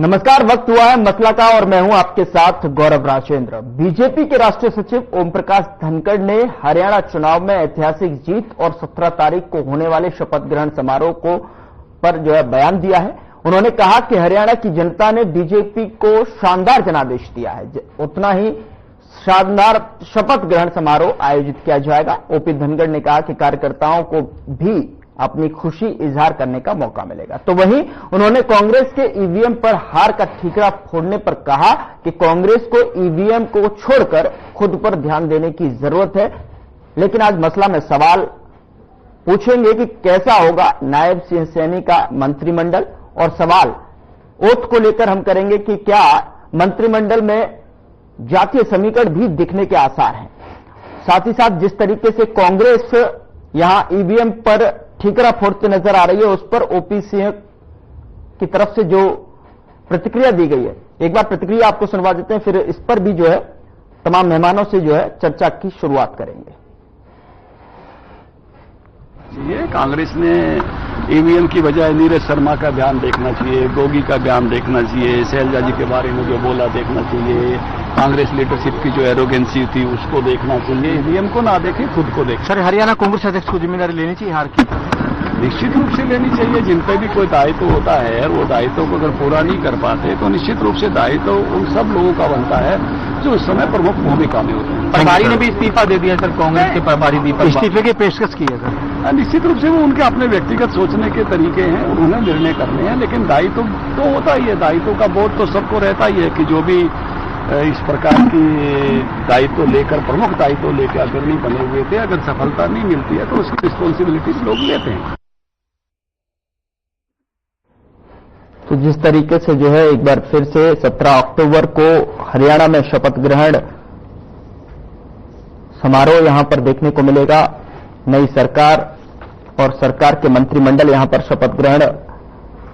नमस्कार, वक्त हुआ है मसला का और मैं हूं आपके साथ गौरव राजेंद्र। बीजेपी के राष्ट्रीय सचिव ओम प्रकाश धनखड़ ने हरियाणा चुनाव में ऐतिहासिक जीत और 17 तारीख को होने वाले शपथ ग्रहण समारोह को पर बयान दिया है। उन्होंने कहा कि हरियाणा की जनता ने बीजेपी को शानदार जनादेश दिया है, उतना ही शानदार शपथ ग्रहण समारोह आयोजित किया जाएगा। ओपी धनखड़ ने कहा कि कार्यकर्ताओं को भी अपनी खुशी इजहार करने का मौका मिलेगा। तो वहीं उन्होंने कांग्रेस के ईवीएम पर हार का ठीकरा फोड़ने पर कहा कि कांग्रेस को ईवीएम को छोड़कर खुद पर ध्यान देने की जरूरत है। लेकिन आज मसला में सवाल पूछेंगे कि कैसा होगा नायब सिंह सैनी का मंत्रिमंडल, और सवाल ओथ को लेकर हम करेंगे कि क्या मंत्रिमंडल में जातीय समीकरण भी दिखने के आसार हैं। साथ ही साथ जिस तरीके से कांग्रेस यहां ईवीएम पर ठीकरा फोड़ते नजर आ रही है, उस पर ओपी सिंह की तरफ से जो प्रतिक्रिया दी गई है, एक बार प्रतिक्रिया आपको सुनवा देते हैं, फिर इस पर भी तमाम मेहमानों से चर्चा की शुरुआत करेंगे। कांग्रेस ने ईवीएम की बजाय नीरज शर्मा का बयान देखना चाहिए, गोगी का बयान देखना चाहिए, शैलजा जी के बारे में जो बोला देखना चाहिए, कांग्रेस लीडरशिप की जो एरोगेंसी थी उसको देखना चाहिए। ईवीएम को ना देखे, खुद को देखे। सर, हरियाणा कांग्रेस अध्यक्ष को जिम्मेदारी लेनी चाहिए हार की? निश्चित रूप से लेनी चाहिए। जिन पर भी कोई दायित्व होता है, वो दायित्व को अगर पूरा नहीं कर पाते तो निश्चित रूप से दायित्व उन सब लोगों का बनता है जो उस समय प्रमुख भूमिका में होते हैं। प्रभारी ने भी इस्तीफा दे दिया सर, कांग्रेस के प्रभारी दीपक इस्तीफे की पेशकश की है सर। निश्चित रूप से वो उनके अपने व्यक्तिगत सोचने के तरीके हैं, उन्होंने निर्णय करने हैं, लेकिन दायित्व तो होता ही है। दायित्व का बोध तो सबको रहता ही है कि जो भी इस प्रकार की दायित्व लेकर, प्रमुख दायित्व लेकर अग्रणी बने हुए थे, अगर सफलता नहीं मिलती है तो उसकी रिस्पॉन्सिबिलिटीज लोग लेते हैं। तो जिस तरीके से एक बार फिर से 17 अक्टूबर को हरियाणा में शपथ ग्रहण समारोह यहां पर देखने को मिलेगा। नई सरकार और सरकार के मंत्रिमंडल यहां पर शपथ ग्रहण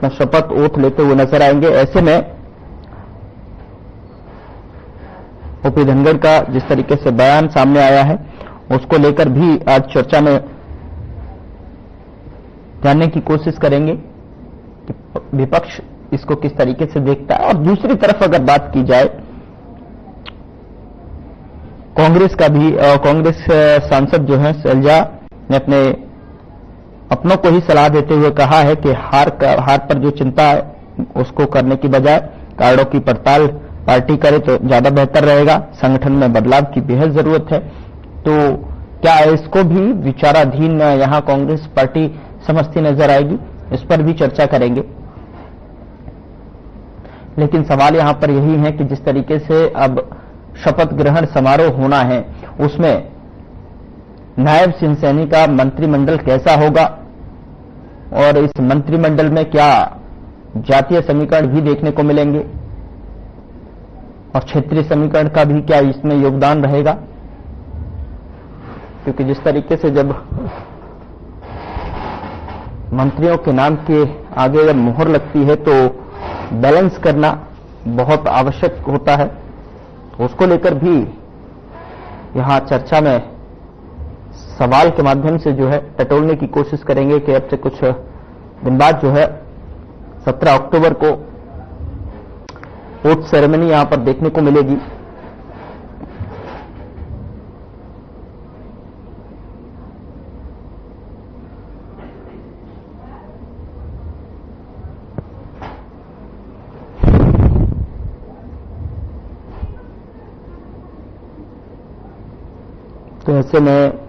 में शपथ ओथ लेते हुए नजर आएंगे। ऐसे में ओपी धनखड़ का जिस तरीके से बयान सामने आया है, उसको लेकर भी आज चर्चा में जानने की कोशिश करेंगे कि विपक्ष इसको किस तरीके से देखता है। और दूसरी तरफ अगर बात की जाए, कांग्रेस का भी कांग्रेस सांसद शैलजा ने अपनों को ही सलाह देते हुए कहा है कि हार पर जो चिंता है उसको करने की बजाय कार्डों की पड़ताल पार्टी करे तो ज्यादा बेहतर रहेगा। संगठन में बदलाव की बेहद जरूरत है। तो क्या इसको भी विचाराधीन यहां कांग्रेस पार्टी समझती नजर आएगी, इस पर भी चर्चा करेंगे। लेकिन सवाल यहां पर यही है कि जिस तरीके से अब शपथ ग्रहण समारोह होना है, उसमें नायब सिंह सैनी का मंत्रिमंडल कैसा होगा, और इस मंत्रिमंडल में क्या जातीय समीकरण भी देखने को मिलेंगे और क्षेत्रीय समीकरण का भी क्या इसमें योगदान रहेगा। क्योंकि जिस तरीके से जब मंत्रियों के नाम के आगे जब मोहर लगती है तो बैलेंस करना बहुत आवश्यक होता है। उसको लेकर भी यहां चर्चा में सवाल के माध्यम से टटोलने की कोशिश करेंगे कि अब से कुछ दिन बाद 17 अक्टूबर को ओथ सेरेमनी यहां पर देखने को मिलेगी। तो ऐसे में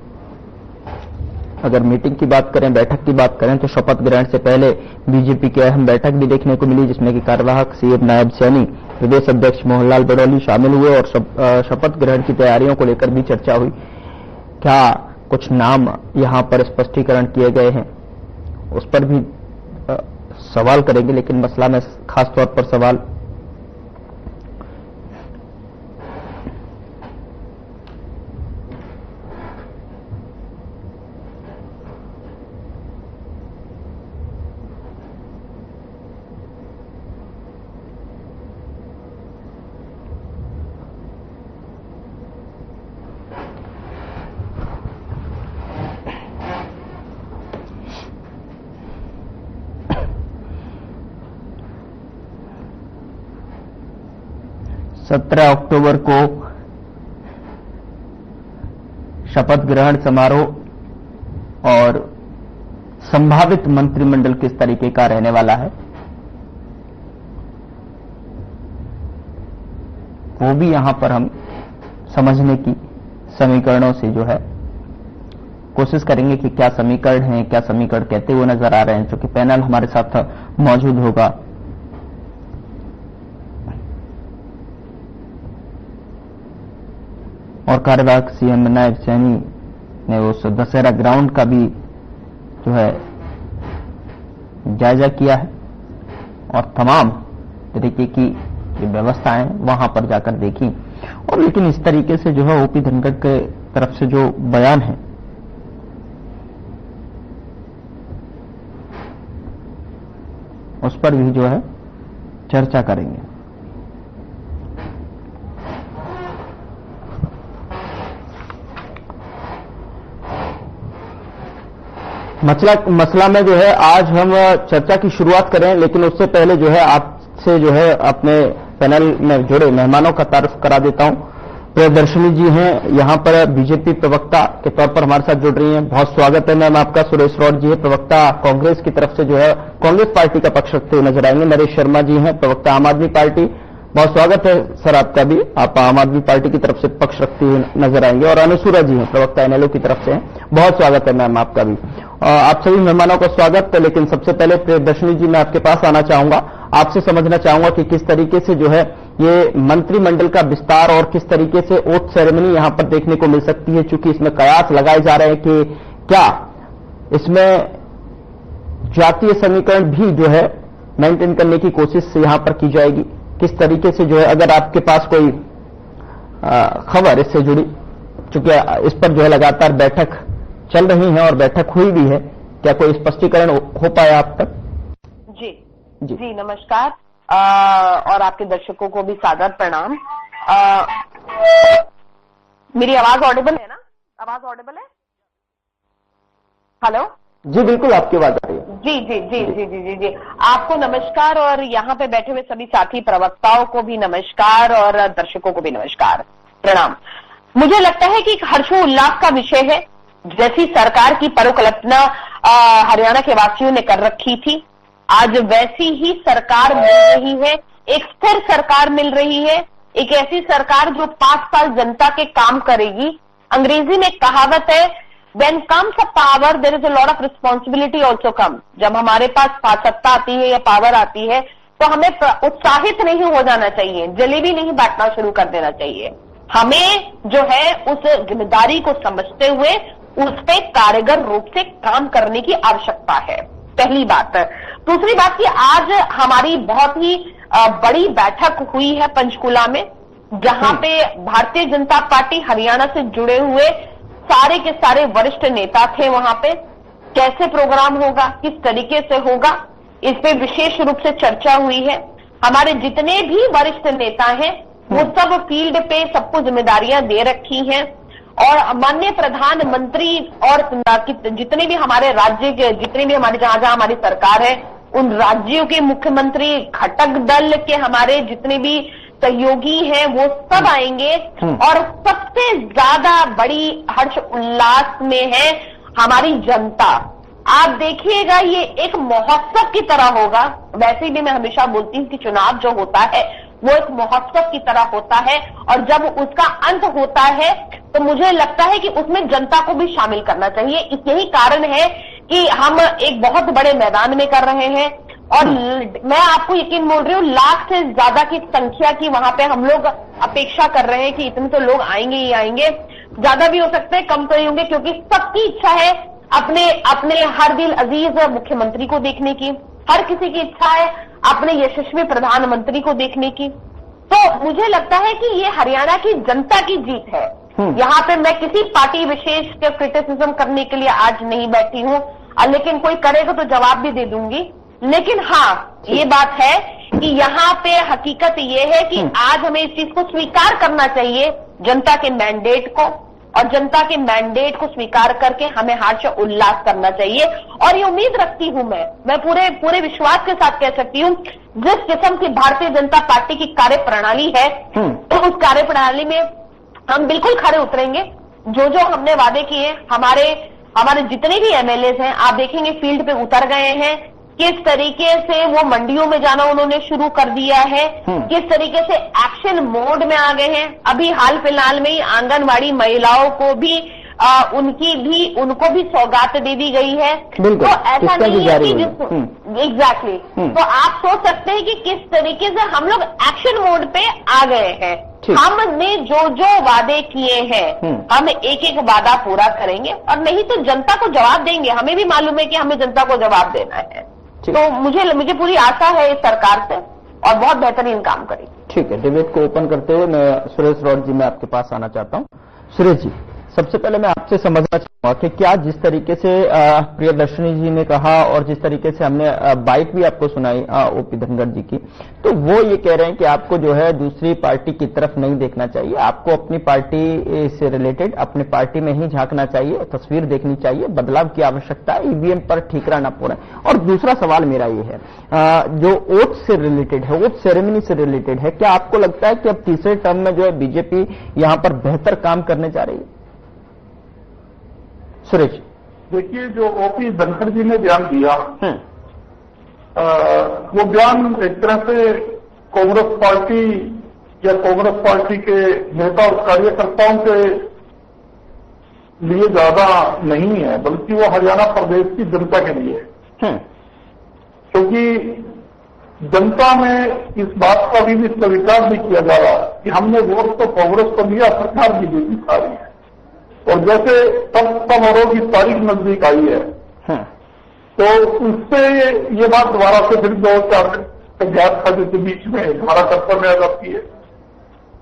अगर मीटिंग की बात करें, बैठक की बात करें, तो शपथ ग्रहण से पहले बीजेपी की अहम बैठक भी देखने को मिली, जिसमें कि कार्यवाहक सीएम नायब सैनी, प्रदेश अध्यक्ष मोहनलाल बड़ौली शामिल हुए और शपथ ग्रहण की तैयारियों को लेकर भी चर्चा हुई। क्या कुछ नाम यहां पर स्पष्टीकरण किए गए हैं, उस पर भी सवाल करेंगे। लेकिन मसला में खासतौर पर सवाल 17 अक्टूबर को शपथ ग्रहण समारोह और संभावित मंत्रिमंडल किस तरीके का रहने वाला है वो भी यहां पर हम समझने की समीकरणों से जो है कोशिश करेंगे कि क्या समीकरण हैं, क्या समीकरण कहते हुए नजर आ रहे हैं, जो कि पैनल हमारे साथ मौजूद होगा। और कार्यवाहक सीएम नायब सैनी ने उस दशहरा ग्राउंड का भी जो है जायजा किया है और तमाम तरीके की जो व्यवस्थाएं वहां पर जाकर देखी। और लेकिन इस तरीके से जो है ओपी धनखड़ के तरफ से जो बयान है उस पर भी जो है चर्चा करेंगे। मसला में जो है आज हम चर्चा की शुरुआत करें, लेकिन उससे पहले जो है आपसे जो है अपने पैनल में जुड़े मेहमानों का तारुफ करा देता हूं। प्रियदर्शनी जी हैं यहां पर बीजेपी प्रवक्ता के तौर पर हमारे साथ जुड़ रही हैं, बहुत स्वागत है मैम आपका। सुरेश रॉड जी है प्रवक्ता कांग्रेस की तरफ से जो है कांग्रेस पार्टी का पक्ष रखते हुए नजर आएंगे। नरेश शर्मा जी हैं प्रवक्ता आम आदमी पार्टी, बहुत स्वागत है सर आपका भी, आप आम आदमी पार्टी की तरफ से पक्ष रखते हुए नजर आएंगे। और अनुसूरा जी हैं प्रवक्ता एनएलओ की तरफ से हैं, बहुत स्वागत है मैम आपका भी। आप सभी मेहमानों का स्वागत है। लेकिन सबसे पहले प्रियदर्शनी जी मैं आपके पास आना चाहूंगा, आपसे समझना चाहूंगा कि किस तरीके से जो है ये मंत्रिमंडल का विस्तार और किस तरीके से ओथ सेरेमनी यहां पर देखने को मिल सकती है, चूंकि इसमें कयास लगाए जा रहे हैं कि क्या इसमें जातीय समीकरण भी जो है मेंटेन करने की कोशिश यहां पर की जाएगी, किस तरीके से जो है, अगर आपके पास कोई खबर इससे जुड़ी, चूंकि इस पर जो है लगातार बैठक चल रही है और बैठक हुई भी है, क्या कोई स्पष्टीकरण हो पाया आप तक? जी नमस्कार और आपके दर्शकों को भी सादर प्रणाम। मेरी आवाज ऑडिबल है ना? आवाज ऑडिबल है? हेलो जी बिल्कुल आपकी आवाज आ रही है। जी जी जी जी जी जी जी आपको नमस्कार और यहाँ पे बैठे हुए सभी साथी प्रवक्ताओं को भी नमस्कार और दर्शकों को भी नमस्कार प्रणाम। मुझे लगता है कि एक हर्षोल्लास का विषय है, जैसी सरकार की परिकल्पना हरियाणा के वासियों ने कर रखी थी, आज वैसी ही सरकार मिल रही है। एक स्थिर सरकार मिल रही है, एक ऐसी सरकार जो 5 साल जनता के काम करेगी। अंग्रेजी में कहावत है, when comes a power there is a lot of responsibility also come। जब हमारे पास सत्ता आती है या पावर आती है तो हमें उत्साहित नहीं हो जाना चाहिए, जलेबी नहीं बांटना शुरू कर देना चाहिए। हमें जो है उस जिम्मेदारी को समझते हुए उस पर कारगर रूप से काम करने की आवश्यकता है, पहली बात। दूसरी बात कि आज हमारी बहुत ही बड़ी बैठक हुई है पंचकुला में, जहां पे भारतीय जनता पार्टी हरियाणा से जुड़े हुए सारे के सारे वरिष्ठ नेता थे। वहां पे कैसे प्रोग्राम होगा, किस तरीके से होगा, इस पे विशेष रूप से चर्चा हुई है। हमारे जितने भी वरिष्ठ नेता हैं वो सब फील्ड पे सबको जिम्मेदारियां दे रखी हैं और माननीय प्रधानमंत्री और जितने भी हमारे राज्य के, जितने भी हमारे जहां जहां हमारी सरकार है, उन राज्यों के मुख्यमंत्री, घटक दल के हमारे जितने भी सहयोगी हैं वो सब आएंगे। और सबसे ज्यादा बड़ी हर्ष उल्लास में है हमारी जनता। आप देखिएगा ये एक महोत्सव की तरह होगा। वैसे भी मैं हमेशा बोलती हूँ कि चुनाव जो होता है वो एक महोत्सव की तरह होता है और जब उसका अंत होता है तो मुझे लगता है कि उसमें जनता को भी शामिल करना चाहिए। यही कारण है कि हम एक बहुत बड़े मैदान में कर रहे हैं और मैं आपको यकीन बोल रही हूँ, लाख से ज्यादा की संख्या की वहां पे हम लोग अपेक्षा कर रहे हैं कि इतने तो लोग आएंगे ही आएंगे। ज्यादा भी हो सकते हैं, कम तो नहीं होंगे, क्योंकि सबकी इच्छा है अपने अपने हर दिल अजीज मुख्यमंत्री को देखने की। हर किसी की इच्छा है अपने यशस्वी प्रधानमंत्री को देखने की। तो मुझे लगता है कि ये हरियाणा की जनता की जीत है। यहाँ पे मैं किसी पार्टी विशेष के क्रिटिसिज्म करने के लिए आज नहीं बैठी हूँ, लेकिन कोई करेगा तो जवाब भी दे दूंगी। लेकिन हाँ, ये बात है कि यहाँ पे हकीकत ये है कि आज हमें इस चीज को स्वीकार करना चाहिए, जनता के मैंडेट को, और जनता के मैंडेट को स्वीकार करके हमें हर्ष उल्लास करना चाहिए। और ये उम्मीद रखती हूं मैं पूरे विश्वास के साथ कह सकती हूं, जिस किस्म की भारतीय जनता पार्टी की कार्य प्रणाली है, तो उस कार्य प्रणाली में हम बिल्कुल खरे उतरेंगे। जो हमने वादे किए, हमारे जितने भी एमएलए हैं, आप देखेंगे फील्ड पे उतर गए हैं। किस तरीके से वो मंडियों में जाना उन्होंने शुरू कर दिया है, किस तरीके से एक्शन मोड में आ गए हैं। अभी हाल फिलहाल में ही आंगनवाड़ी महिलाओं को भी उनको भी सौगात दे दी गई है। तो ऐसा नहीं है कि एग्जैक्टली तो आप सोच सकते हैं कि किस तरीके से हम लोग एक्शन मोड पे आ गए हैं। हमने जो वादे किए हैं, हम एक एक वादा पूरा करेंगे और नहीं तो जनता को जवाब देंगे। हमें भी मालूम है कि हमें जनता को जवाब देना है। तो मुझे पूरी आशा है इस सरकार से और बहुत बेहतरीन काम करेगी। ठीक है, डिबेट को ओपन करते हुए मैं सुरेश रॉड जी में आपके पास आना चाहता हूं। सुरेश जी, सबसे पहले मैं आपसे समझना चाहूंगा कि क्या जिस तरीके से प्रियदर्शनी जी ने कहा और जिस तरीके से हमने बाइट भी आपको सुनाई ओपी धनखड़ जी की, तो वो ये कह रहे हैं कि आपको जो है दूसरी पार्टी की तरफ नहीं देखना चाहिए, आपको अपनी पार्टी से रिलेटेड अपनी पार्टी में ही झांकना चाहिए, तस्वीर देखनी चाहिए, बदलाव की आवश्यकता है, ईवीएम पर ठीकरा न पूरा। और दूसरा सवाल मेरा ये है, जो वोट से रिलेटेड है, वोट सेरेमनी से रिलेटेड है, क्या आपको लगता है कि अब तीसरे टर्म में जो है बीजेपी यहां पर बेहतर काम करने जा रही है? सुरेश, देखिए, जो ओपी धनखड़ जी ने बयान दिया, वो बयान एक तरह से कांग्रेस पार्टी या कांग्रेस पार्टी के नेता और कार्यकर्ताओं के लिए ज्यादा नहीं है, बल्कि वो हरियाणा प्रदेश की जनता के लिए है। क्योंकि जनता में इस बात का भी स्वीकार नहीं किया जा रहा कि हमने वोट तो कांग्रेस को दिया, सरकार की ड्यूटी खा रही है। और जैसे तब समारोह की तारीख नजदीक आई है, तो उससे ये बात दोबारा से फिर 2004 गैप था जिसके बीच में धारा 70 में आ जाती है।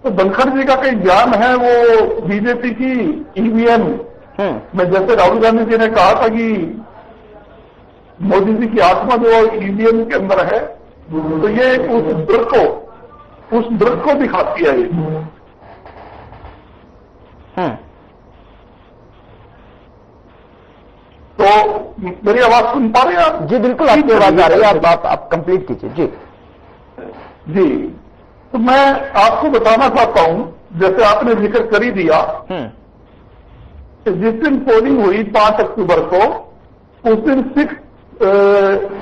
तो धनखड़ जी का कई बयान है वो बीजेपी की ईवीएम में, जैसे राहुल गांधी जी ने कहा था कि मोदी जी की आत्मा जो ईवीएम के अंदर है, तो ये उस दृढ़ को दिखाती है ये। तो मेरी आवाज सुन पा रहे हैं आप? जी बिल्कुल, आपकी आवाज आ रही है, आप कंप्लीट कीजिए। जी, तो मैं आपको बताना चाहता हूं, जैसे आपने जिक्र कर ही दिया, जिस दिन पोलिंग हुई 5 अक्टूबर को, उस दिन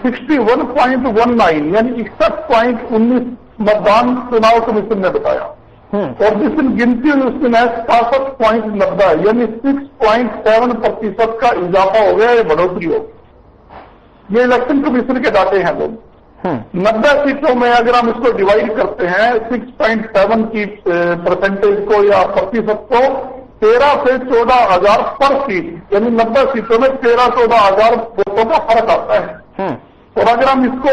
61.19 यानी 61.19 मतदान चुनाव कमीशन ने बताया। और जिस दिन गिनती हुई उस दिन 67.90 यानी 6.7% का इजाफा हो गया, ये बढ़ोतरी हो गई। ये इलेक्शन कमीशन के डाटे हैं लोग। 90 सीटों में अगर हम इसको डिवाइड करते हैं 6.7 की परसेंटेज को या प्रतिशत को, 13 से 14,000 पर सीट, यानी 90 सीटों में 13-14,000 वोटों का फर्क आता है। और अगर हम इसको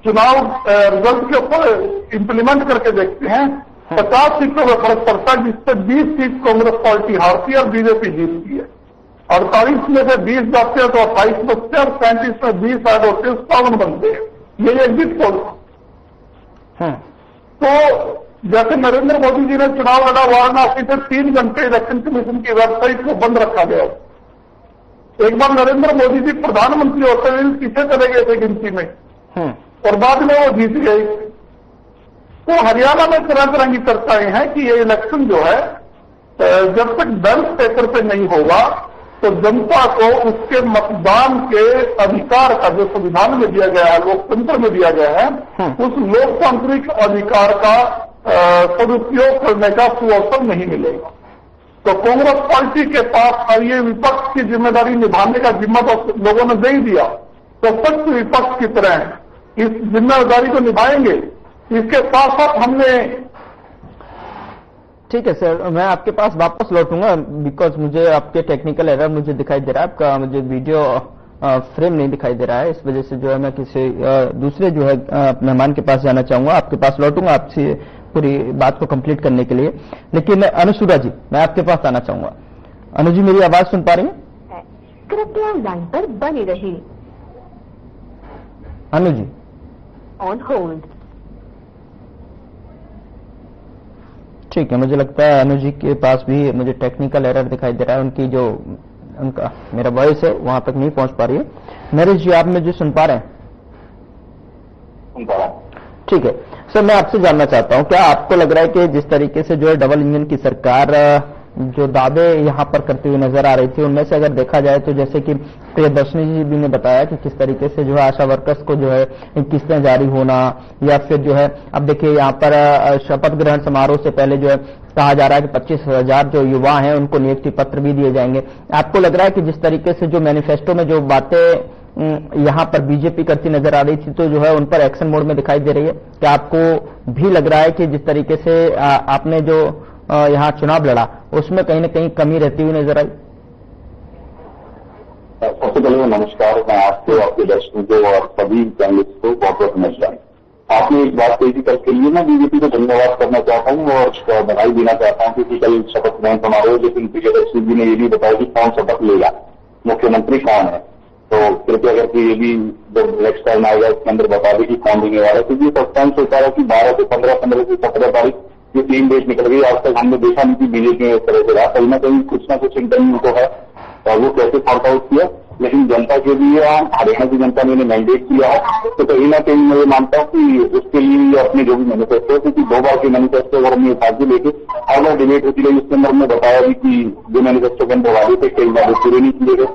चुनाव रिजल्ट के ऊपर इंप्लीमेंट करके देखते हैं, 50 सीटों में फर्क पड़ता है, जिससे 20 सीट कांग्रेस पार्टी हारती है और बीजेपी जीतती है। 48 में से 20 जाते हैं तो 28 बचते हैं और 35 में 20 ऐड होते हैं, 57 बनते हैं। ये एग्जिट पोल। तो जैसे नरेंद्र मोदी जी ने चुनाव लड़ा वाराणसी से 3 घंटे इलेक्शन कमीशन की वेबसाइट को बंद रखा गया। एक बार नरेंद्र मोदी जी प्रधानमंत्री होते हुए पीछे चले गए थे गिनती में, और बाद में वो जीत गए। तो हरियाणा में तरह तरह की चर्चाएं हैं कि ये इलेक्शन जो है, जब तक बैलेट पेपर पे नहीं होगा तो जनता को उसके मतदान के अधिकार का, जो संविधान में दिया गया है, लोकतंत्र में दिया गया है, उस लोकतांत्रिक अधिकार का सदुपयोग करने का सुअवसर नहीं मिलेगा। तो कांग्रेस पार्टी के पास ये विपक्ष की जिम्मेदारी निभाने का जिम्मा तो लोगों ने दे ही दिया, तो सख्त विपक्ष की तरह इस जिम्मेदारी को निभाएंगे। इसके साथ साथ हमने, ठीक है सर, मैं आपके पास वापस लौटूंगा बिकॉज मुझे आपके टेक्निकल एरर मुझे दिखाई दे रहा है, आपका मुझे वीडियो फ्रेम नहीं दिखाई दे रहा है, इस वजह से जो है मैं किसी दूसरे जो है मेहमान के पास जाना चाहूंगा, आपके पास लौटूंगा आपसे पूरी बात को कंप्लीट करने के लिए। लेकिन अनुसूरा जी, मैं आपके पास आना चाहूंगा। अनु जी, मेरी आवाज सुन पा रही हैं? कृपया लाइन पर बने रहिए। Anu ji, on hold. ठीक है, मुझे लगता है अनु जी के पास भी मुझे टेक्निकल एरर दिखाई दे रहा है, उनकी जो उनका मेरा वॉइस है वहां तक नहीं पहुंच पा रही है। नरेश जी, आप मुझे सुन पा रहे हैं? सुन पा रहा हूं। ठीक है सर, मैं आपसे जानना चाहता हूं, क्या आपको लग रहा है कि जिस तरीके से जो है डबल इंजन की सरकार जो दावे यहां पर करती हुई नजर आ रही थी, उनमें से अगर देखा जाए तो जैसे कि प्रियदर्शनी जी भी ने बताया कि किस तरीके से जो है आशा वर्कर्स को जो है किस्तें जारी होना, या फिर जो है अब देखिए यहाँ पर शपथ ग्रहण समारोह से पहले जो है कहा जा रहा है कि 25,000 जो युवा हैं उनको नियुक्ति पत्र भी दिए जाएंगे। आपको लग रहा है कि जिस तरीके से जो मैनिफेस्टो में जो बातें यहाँ पर बीजेपी करती नजर आ रही थी, तो जो है उन पर एक्शन मोड में दिखाई दे रही है? क्या आपको भी लग रहा है कि जिस तरीके से आपने जो यहाँ चुनाव लड़ा उसमें कहीं ना कहीं कमी रहती हुई नजर आई? सबसे पहले नमस्कार, मैं आपको, आपके दर्शकों को और सभी चैनलिस्ट को बहुत बहुत नमस्कार। आपने एक बात कही थी, कल के लिए मैं बीजेपी को धन्यवाद करना चाहता हूँ और बधाई देना चाहता हूँ, क्योंकि कल शपथ ग्रहण समारोह, लेकिन प्रियदर्शनी जी ने ये भी बताया कि कौन शपथ लेगा, मुख्यमंत्री कौन है। तो कृपया करके ये भी जब नेक्स्ट टाइम आएगा इसके अंदर बता दें कि कौन देने वाला है, क्योंकि सस्पेंस होता है कि 12 से 15, 15 से 17 तारीख ये 3 डेट निकल गई। आज तक हमने देखा नहीं कि बीजेपी में इस तरह से रहा, कहीं ना कहीं कुछ ना कुछ इंटरव्यू तो है और वो कैसे सॉर्ट आउट किया। लेकिन जनता के लिए हरियाणा की जनता ने मैंडेट किया है, तो कहीं ना कहीं मैं ये मानता हूँ कि उसके लिए अपने जो भी मैनिफेस्टो, क्योंकि 2 बार के मैनिफेस्टो और हमने उठा के लेके हर बार डिबेट होती रही, उसके अंदर हमने बताया भी कि जो मैनिफेस्टो के अंदर वादे थे कई वादे पूरे नहीं किए गए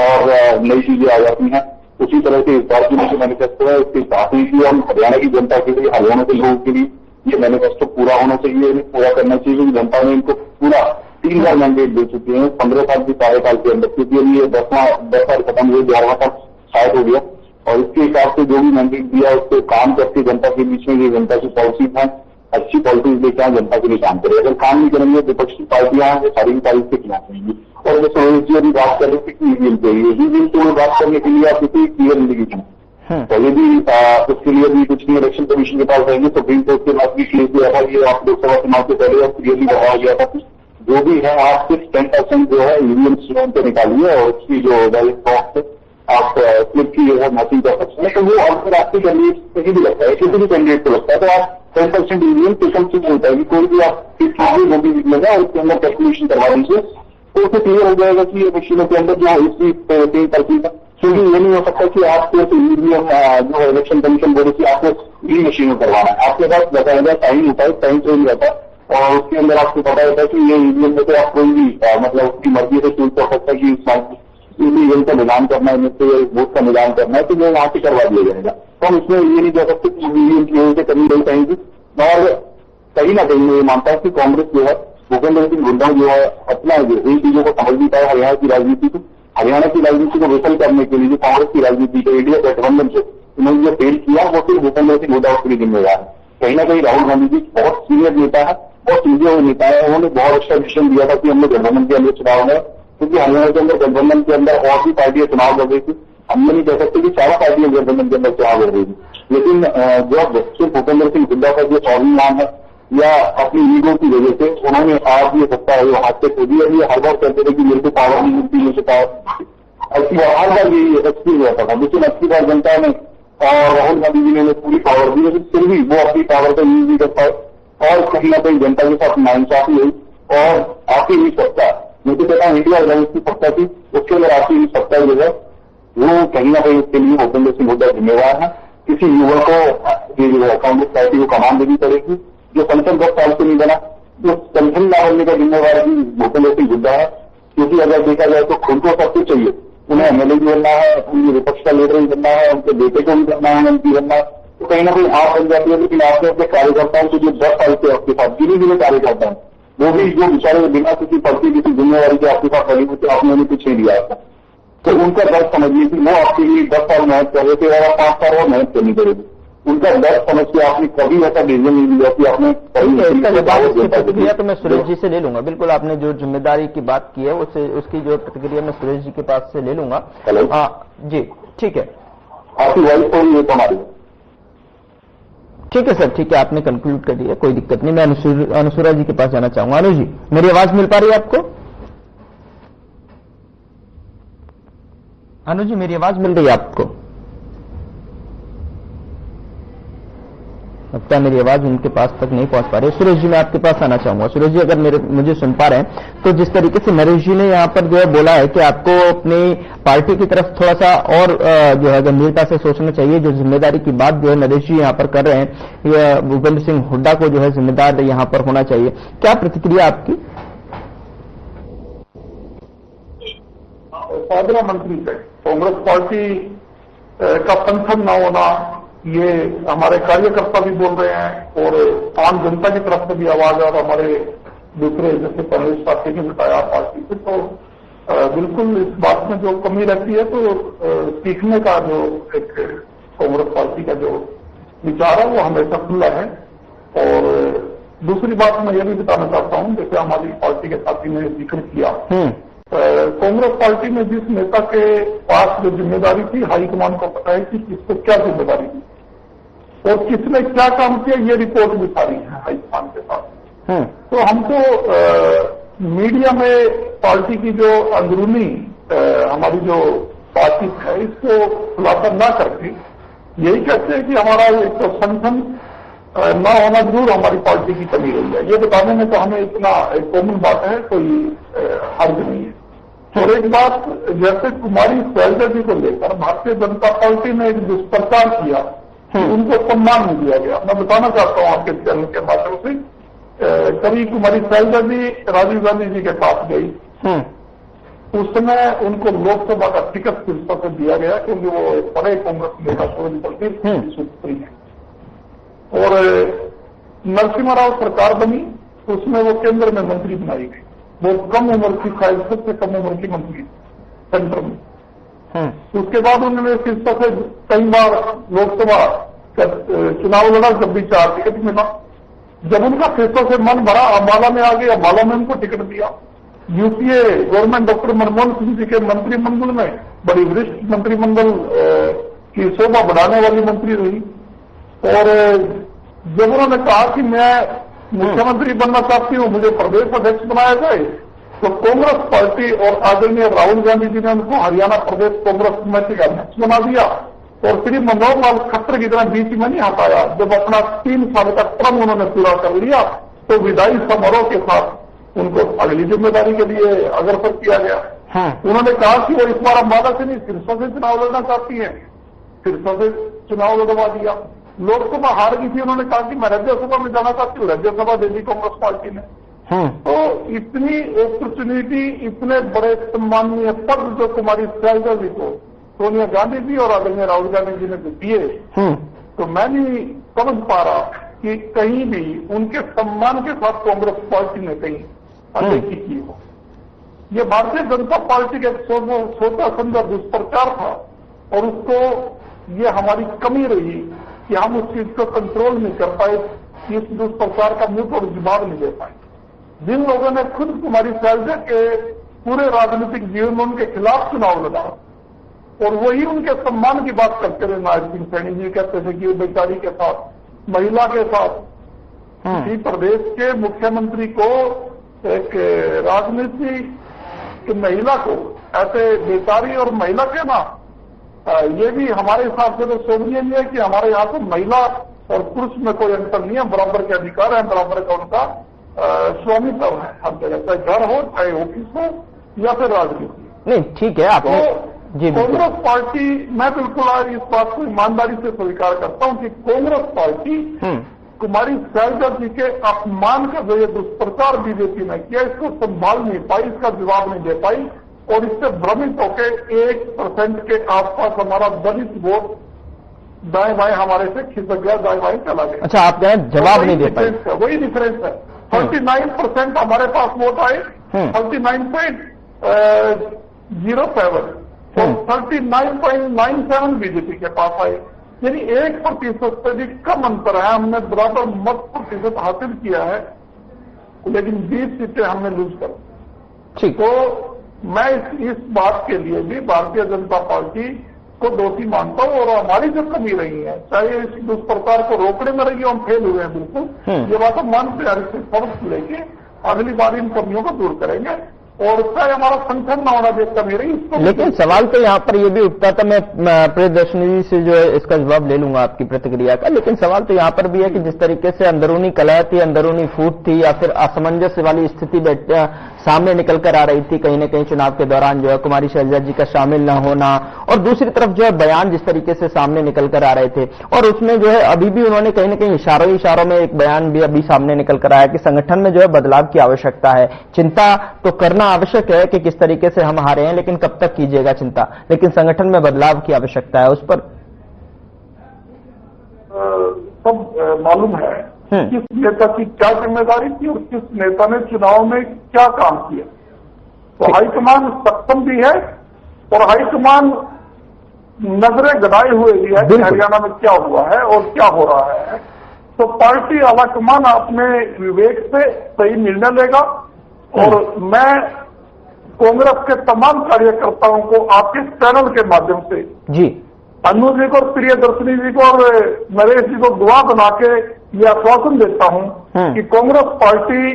और नई चीजें आ जाती हैं। उसी तरह से इस बार की जो मैनिफेस्टो है उसके साथ ही कि हम हरियाणा की जनता के लिए, हरियाणा के लोगों के लिए ये मैनिफेस्टो पूरा होना चाहिए, पूरा करना चाहिए, क्योंकि जनता ने इनको पूरा 3 बार मैंडेट दे चुके हैं 15 साल के कार्यकाल के अंदर, क्योंकि ये 10 साल खत्म हुए, 11वां साल शायद हो गया और इसके हिसाब से जो भी मैंडेट दिया उसको काम करके जनता के बीच में ये जनता की पॉलिसी है, अच्छी पॉलिसीज लेके आए, जनता के लिए काम करे। अगर काम नहीं करेंगे विपक्षी पार्टियां वो सारी के खिलाफ रहेंगी। और जैसे रोहित जी अभी बात कर रहे थे कि ईवीएम पे, ईवीएम पे बात करने के लिए आप किसी क्लियर इंडिकेशन तो ये भी उसके लिए भी कुछ नहीं, इलेक्शन कमीशन के पास रहेंगे, सुप्रीम कोर्ट के पास भी केस दिया था, ये आप लोकसभा चुनाव से पहले और क्लियरली बताया गया था कि जो भी है आप सिर्फ 10% जो है ईवीएम स्ट्रोन पे निकालिए और उसकी जो बैलेट बॉक्स है आप स्लिप की जो है मैचिंग कर सकते हैं। तो वो आपके रास्ते के लिए कहीं भी लगता है, किसी भी कैंडिडेट को लगता है, तो आप 10% ईवीएम सिस्टम से होता है कि कोई भी आप वो भी निकलेगा और उसके अंदर कैलकुलेशन करवा दीजिए, तो उसे क्लियर हो जाएगा कि ये मशीनों के अंदर जो इसकी पे करती है। क्योंकि ये नहीं हो सकता कि आप सिर्फ ईवीएम जो इलेक्शन कमीशन बोले कि आपको ई मशीनों करवाना है, आपके पास बताया टाइम होता है, टाइम फ्रेम रहता है और उसके अंदर आपको पता होता है कि ये ईवीएम में तो आप कोई भी मतलब उसकी मर्जी से चूज कर सकता है कि ईवीएम का निदान करना है, मुझसे वोट का निदान करना है, तो वो वहां से करवा दिया जाएगा। तो हम इसमें ये नहीं कह सकते कि ईवीएम की वजह से कमी नहीं पाएंगी। और कहीं ना कहीं मैं ये मानता हूँ कि कांग्रेस जो है, भूपेंद्र सिंह हुड्डा जो है, अपना इन चीजों को समझ नहीं पाया। हरियाणा की राजनीति को विफल करने के लिए जो कांग्रेस की राजनीति के इंडिया गठबंधन से उन्होंने जो फेल किया वो फिर भूपेंद्र सिंह हुड्डा उसके लिए जिम्मेदार है। कहीं ना कहीं राहुल गांधी जी बहुत सीनियर नेता है, बहुत सीनियर हुए नेता है, उन्होंने बहुत अच्छा डिसीजन दिया था कि हमने गठबंधन के अंदर चुनाव में, क्योंकि हरियाणा के अंदर गठबंधन के अंदर और भी पार्टियां चुनाव लड़ रही थी। हम नहीं कह सकते कि 4 पार्टियां गठबंधन के अंदर चुनाव लड़ रही थी, लेकिन जो सिर्फ भूपेंद्र सिंह हुड्डा का जो स्वाभिमान है या अपनी ईगो की वजह से उन्होंने आज ये सत्ता है वो हाथ से खो दी। अभी हर बार कहते थे कि मेरे को पावर नहीं मिलती, मुझे पावर, अच्छी बार हर बार यही एक्सपीरियंस रहता था। लेकिन अच्छी बार जनता ने और राहुल गांधी जी ने पूरी पावर दी, लेकिन फिर भी वो अपनी पावर का यूज नहीं कर पाए और कहीं ना कहीं जनता के साथ नाइंसाफी हुई और आपकी ही सत्ता, मैं तो कहता हूँ इंडिया अलायंस की सत्ता थी, उसके अंदर आपकी ही सत्ता जो है वो कहीं ना कहीं उसके लिए भूपेंद्र सिंह हुड्डा जिम्मेवार है। किसी युवा को ये जो कांग्रेस पार्टी को कमान देनी पड़ेगी, जो संसद 10 साल से नहीं बना, जो संगठन न बनने का जिम्मेवार भी भूपेंद्र सिंह हुड्डा है। क्योंकि अगर देखा जाए तो खुद को सब कुछ चाहिए, उन्हें एमएलए भी बनना है, उनकी विपक्ष का लीडर भी बनना है, उनके बेटे को भी बनना है, उनकी बनना है, तो कहीं ना कहीं आप बन जाती है। लेकिन आपने अपने कार्यकर्ताओं से जो 10 साल से आपके साथ गिने कार्यकर्ता हैं, वो भी जो बेचारे बिना किसी पड़ती किसी जिम्मेवारी के आपके साथ खड़ी होती, आपने उन्हें कुछ नहीं दिया आपका, तो उनका दर्द समझिए कि वो आपके लिए 10 साल मेहनत कर रहे थे और 5 साल और मेहनत करनी पड़ेगी। उनका दर्द समझ के आपने कभी ऐसा डिसीजन नहीं लिया कि आपने प्रतिक्रिया तो मैं सुरेश जी से ले लूंगा। बिल्कुल, आपने जो जिम्मेदारी की बात की है उसकी जो प्रतिक्रिया मैं सुरेश जी के पास से ले लूंगा। जी ठीक है, आपकी वॉइस तो ये हमारी ठीक है सर, ठीक है, आपने कंक्लूड कर दिया, कोई दिक्कत नहीं। मैं अनुसुरा जी के पास जाना चाहूंगा। अनु जी, मेरी आवाज मिल पा रही है आपको? अनु जी, मेरी आवाज मिल रही है आपको? लगता है मेरी आवाज उनके पास तक नहीं पहुंच पा रही। सुरेश जी, मैं आपके पास आना चाहूंगा। सुरेश जी, अगर मुझे सुन पा रहे हैं तो जिस तरीके से नरेश जी ने यहाँ पर जो है बोला है कि आपको अपनी पार्टी की तरफ थोड़ा सा और जो है गंभीरता से सोचना चाहिए, जो जिम्मेदारी की बात जो है नरेश जी यहाँ पर कर रहे हैं, यह भूपेंद्र सिंह हुड्डा को जो है जिम्मेदार यहाँ पर होना चाहिए। क्या प्रतिक्रिया आपकी? साधना मंत्री से कांग्रेस पार्टी का संगठन न होना, ये हमारे कार्यकर्ता भी बोल रहे हैं और आम जनता की तरफ से भी आवाज और हमारे दूसरे जैसे प्रदेश पार्टी ने बताया पार्टी से, तो बिल्कुल इस बात में जो कमी रहती है तो सीखने का जो एक कांग्रेस पार्टी का जो विचार है वो हमेशा खुला है। और दूसरी बात मैं ये भी बताना चाहता हूं, जैसे हमारी पार्टी के साथी ने जिक्र किया, कांग्रेस पार्टी में जिस नेता के पास जो जिम्मेदारी थी, हाईकमान को पता है कि किसको क्या जिम्मेदारी थी और किसने क्या काम किया, ये रिपोर्ट भी सारी है हाईकमान के साथ। तो हमको मीडिया में पार्टी की जो अंदरूनी हमारी जो बातचीत है इसको खुलासा न करके यही कहते हैं कि हमारा एक तो संगठन न होना जरूर हमारी पार्टी की कमी रही है, ये बताने में तो हमें इतना एक कॉमन बात है, कोई हर्ज नहीं है। और एक बात, जैसे कुमारी शैलजा जी को लेकर भारतीय जनता पार्टी ने एक दुष्प्रचार किया कि उनको सम्मान नहीं दिया गया। मैं बताना चाहता हूं आपके चैनल के माध्यम से, कभी कुमारी शैलजा जी राजीव गांधी जी के पास गई, उस समय उनको लोकसभा का टिकट फिर से दिया गया क्योंकि वो एक बड़े कांग्रेस नेता सुप्री है। और नरसिम्हा राव सरकार बनी, उसमें वो केंद्र में मंत्री बनाई गई, वो कम उम्र की, शायद सबसे कम उम्र की मंत्री सेंटर में। उसके बाद उन्होंने शिक्षा से कई बार लोकसभा चुनाव लड़ा, जब भी 4 टिकट मिला। जब उनका शिक्षा से मन भरा, अम्बाला में आ गया, अम्बाला में उनको टिकट दिया। UPA government doctor Manmohan Singh ji के मंत्रिमंडल में बड़ी वरिष्ठ मंत्रिमंडल की शोभा बढ़ाने वाली मंत्री रही। और जब उन्होंने कहा कि मैं मुख्यमंत्री बनना चाहती हूं, मुझे प्रदेश अध्यक्ष बनाया जाए, तो कांग्रेस पार्टी और आदरणीय राहुल गांधी जी ने उनको हरियाणा प्रदेश कांग्रेस कमेटी का अध्यक्ष बना दिया और श्री मनोहर लाल खट्टर की तरह बीच में नहीं हटाया। जब अपना 3 साल का टर्म उन्होंने पूरा कर लिया तो विदाई समारोह के साथ उनको अगली जिम्मेदारी के लिए अग्रसर किया गया। उन्होंने कहा कि वो इस बार अम्बाला से नहीं, सिरसा से चुनाव लड़ना चाहती है, सिरसा से चुनाव लड़वा दिया। लोकसभा हार गई थी, उन्होंने कहा कि मैं राज्यसभा में जाना चाहती हूँ, राज्यसभा दे दी कांग्रेस पार्टी ने। तो इतनी अपॉर्चुनिटी, इतने बड़े सम्मानीय पद जो कुमारी शैलजा जी को सोनिया गांधी जी और आदरणीय राहुल गांधी जी ने दिए, तो मैं नहीं समझ पा रहा कि कहीं भी उनके सम्मान के साथ कांग्रेस पार्टी ने कहीं अनदेखी की हो। ये भारतीय जनता पार्टी का छोटा समझा दुष्प्रचार था और उसको ये हमारी कमी रही कि हम उस चीज को कंट्रोल नहीं कर पाए, इस दुष्प्रचार का मुंह तोड़ जवाब नहीं दे पाए। जिन लोगों ने खुद कुमारी शैलजा के पूरे राजनीतिक जीवन में उनके खिलाफ चुनाव लड़ा और वही उनके सम्मान की बात करते रहे, नायब सिंह सैनी जी कहते थे कि बेचारी के साथ, महिला के साथ, किसी प्रदेश के मुख्यमंत्री को, एक राजनीति महिला को ऐसे बेचारी और महिला कहना, ये भी हमारे हिसाब से तो शोभनीय नहीं है कि हमारे यहाँ तो महिला और पुरुष में कोई अंतर नहीं है, बराबर के अधिकार है, बराबर का उनका स्वामित्व है हर जगह, चाहे घर हो, चाहे ऑफिस हो या फिर राजनीति। नहीं, ठीक है। आपने जी कांग्रेस पार्टी, मैं बिल्कुल आज इस बात को ईमानदारी से स्वीकार करता हूं कि कांग्रेस पार्टी कुमारी शैलजा जी के अपमान का जो ये दुष्प्रचार बीजेपी ने किया, इसको संभाल नहीं पाई, इसका जवाब नहीं दे पाई और इससे भ्रमित होकर 1% के आसपास हमारा दलित वोट दाएं बाएं हमारे से खिसक गया, दाएं बाएं चला गया। अच्छा, आप कह रहे हैं जवाब नहीं दे पाए, वही डिफरेंस है। 39% हमारे पास वोट आए, 39.07 और 39.97 बीजेपी के पास आए, यानी 1% से भी कम अंतर है। हमने बराबर मत प्रतिशत हासिल किया है, लेकिन 20 सीटें हमने लूज कर। ठीक। तो मैं इस बात के लिए भी भारतीय जनता पार्टी को दोषी मानता हूं और हमारी जो कमी रही है, चाहे इस दुष्प्रचार को रोकने में रही, हम फेल हुए हैं बिल्कुल, ये बात हम मानते हैं। इससे सबक लेके अगली बार इन कमियों को दूर करेंगे और उसका हमारा संगठन न होना देखता नहीं रही इसको। लेकिन सवाल तो यहाँ पर ये भी उठता था, मैं प्रियदर्शनी जी से जो है इसका जवाब ले लूंगा आपकी प्रतिक्रिया का, लेकिन सवाल तो यहाँ पर भी है कि जिस तरीके से अंदरूनी कलह थी, अंदरूनी फूट थी या फिर असमंजस वाली स्थिति सामने निकल कर आ रही थी कहीं न कहीं चुनाव के दौरान, जो है कुमारी शैलजा जी का शामिल न होना, और दूसरी तरफ जो है बयान जिस तरीके से सामने निकल कर आ रहे थे, और उसमें जो है अभी भी उन्होंने कहीं न कहीं इशारों में एक बयान भी अभी सामने निकल कर आया कि संगठन में जो है बदलाव की आवश्यकता है। चिंता तो करना आवश्यक है कि किस तरीके से हम हारे हैं, लेकिन कब तक कीजिएगा चिंता, लेकिन संगठन में बदलाव की आवश्यकता है, उस पर सब मालूम है किस नेता की क्या जिम्मेदारी थी और किस नेता ने चुनाव में क्या काम किया। तो हाईकमान सक्षम भी है और हाईकमान नजरें गड़ाए हुए भी है कि हरियाणा में क्या हुआ है और क्या हो रहा है। तो पार्टी आलाकमान अपने विवेक से सही निर्णय लेगा और मैं कांग्रेस के तमाम कार्यकर्ताओं को आपके चैनल के माध्यम से जी अनु जी को, प्रियदर्शनी जी को और नरेश जी को दुआ बना के यह आश्वासन देता हूं कि कांग्रेस पार्टी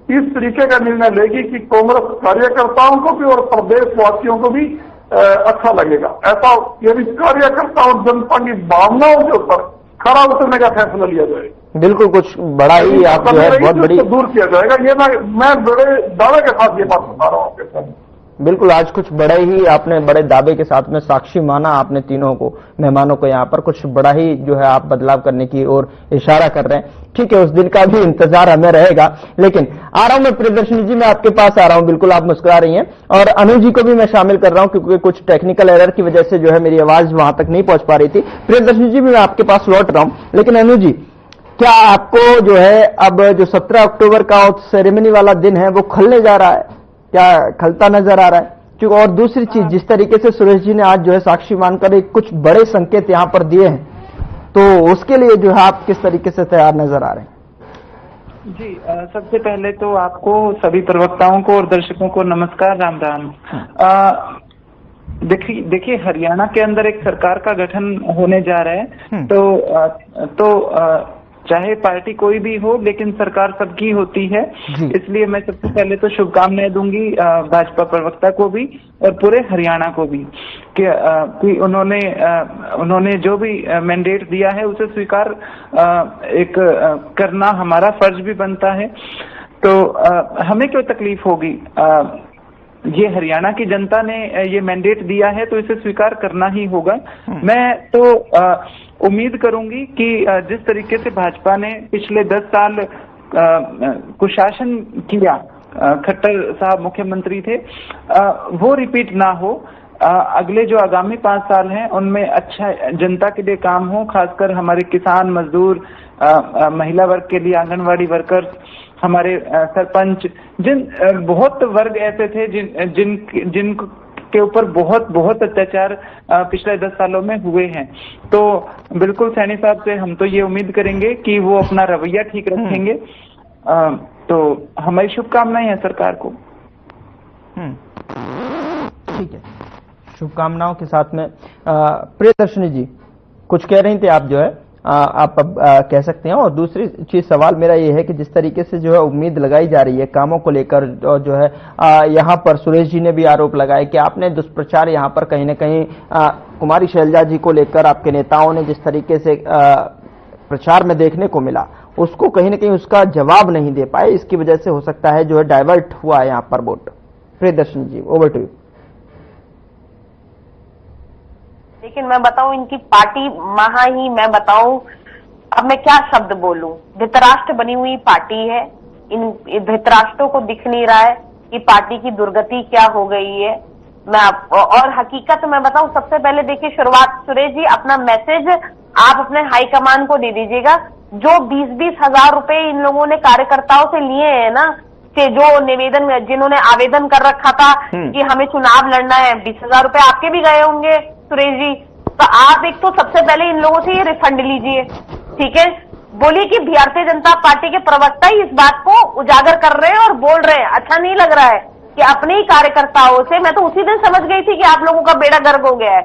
इस तरीके का निर्णय लेगी कि कांग्रेस कार्यकर्ताओं को भी और प्रदेशवासियों को भी अच्छा लगेगा। ऐसा यदि कार्यकर्ता और जनता की भावनाओं के ऊपर खरा उतरने का फैसला लिया जाए, बिल्कुल कुछ बड़ा ही आप जो है बहुत बड़ी दूर किया जाएगा। ये मैं बड़े दावे के साथ ये बात बता रहा हूँ आपके साथ। बिल्कुल आज कुछ बड़े ही आपने बड़े दावे के साथ में साक्षी माना आपने तीनों को, मेहमानों को, यहाँ पर कुछ बड़ा ही जो है आप बदलाव करने की ओर इशारा कर रहे हैं। ठीक है, उस दिन का भी इंतजार हमें रहेगा, लेकिन आ रहा हूं मैं प्रियदर्शनी जी, मैं आपके पास आ रहा हूं। बिल्कुल आप मुस्कुरा रही हैं और अनु जी को भी मैं शामिल कर रहा हूं क्योंकि कुछ टेक्निकल एरर की वजह से जो है मेरी आवाज वहां तक नहीं पहुंच पा रही थी। प्रियदर्शनी जी भी मैं आपके पास लौट रहा हूं, लेकिन अनु जी क्या आपको जो है अब जो 17 अक्टूबर का सेरेमनी वाला दिन है वो खलने जा रहा है, क्या खलता नजर आ रहा है? क्योंकि और दूसरी चीज, जिस तरीके से सुरेश जी ने आज जो है साक्षी मानकर एक कुछ बड़े संकेत यहां पर दिए हैं, तो उसके लिए जो है आप किस तरीके से तैयार नजर आ रहे हैं? जी, सबसे पहले तो आपको, सभी प्रवक्ताओं को और दर्शकों को नमस्कार, राम राम। देखिए हरियाणा के अंदर एक सरकार का गठन होने जा रहा है, तो चाहे पार्टी कोई भी हो लेकिन सरकार सबकी होती है, इसलिए मैं सबसे पहले तो शुभकामनाएं दूंगी भाजपा प्रवक्ता को भी और पूरे हरियाणा को भी कि उन्होंने जो भी मैंडेट दिया है उसे स्वीकार करना हमारा फर्ज भी बनता है। तो हमें क्यों तकलीफ होगी, ये हरियाणा की जनता ने ये मैंडेट दिया है तो इसे स्वीकार करना ही होगा। मैं तो उम्मीद करूंगी कि जिस तरीके से भाजपा ने पिछले 10 साल कुशासन किया, खट्टर साहब मुख्यमंत्री थे, वो रिपीट ना हो। अगले जो आगामी 5 साल हैं उनमें अच्छा जनता के लिए काम हो, खासकर हमारे किसान, मजदूर, महिला वर्ग के लिए आंगनवाड़ी वर्कर्स, हमारे सरपंच, बहुत वर्ग ऐसे थे जिन के ऊपर बहुत अत्याचार पिछले 10 सालों में हुए हैं। तो बिल्कुल सैनी साहब से हम तो ये उम्मीद करेंगे कि वो अपना रवैया ठीक रखेंगे। तो हमारी शुभकामनाएं हैं सरकार को। ठीक है, शुभकामनाओं के साथ में प्रियदर्शनी जी कुछ कह रही थी आप, जो है आप अब कह सकते हैं। और दूसरी चीज सवाल मेरा ये है कि जिस तरीके से जो है उम्मीद लगाई जा रही है कामों को लेकर, और जो है यहाँ पर सुरेश जी ने भी आरोप लगाया कि आपने दुष्प्रचार यहाँ पर कहीं न कहीं कुमारी शैलजा जी को लेकर आपके नेताओं ने जिस तरीके से प्रचार में देखने को मिला, उसको कहीं न कहीं उसका जवाब नहीं दे पाए, इसकी वजह से हो सकता है जो है डाइवर्ट हुआ है यहाँ पर vote. Priyadarshini ji, over to you. लेकिन मैं बताऊं, इनकी पार्टी ही मैं बताऊं, अब मैं क्या शब्द बोलूं, धृतराष्ट्र बनी हुई पार्टी है। इन धृतराष्ट्रों को दिख नहीं रहा है कि पार्टी की दुर्गति क्या हो गई है। और हकीकत मैं बताऊं, सबसे पहले देखिए शुरुआत, सुरेश जी अपना मैसेज आप अपने हाईकमान को दे दीजिएगा। जो 20-20 हजार रुपए इन लोगों ने कार्यकर्ताओं से लिए हैं ना, कि जो निवेदन, जिन्होंने आवेदन कर रखा था कि हमें चुनाव लड़ना है, 20,000 रुपए आपके भी गए होंगे सुरेश जी। तो आप एक तो सबसे पहले इन लोगों से ये रिफंड लीजिए, ठीक है। बोलिए कि भारतीय जनता पार्टी के प्रवक्ता ही इस बात को उजागर कर रहे हैं और बोल रहे हैं। अच्छा नहीं लग रहा है कि अपने ही कार्यकर्ताओं से, मैं तो उसी दिन समझ गई थी कि आप लोगों का बेड़ा गर्क हो गया है।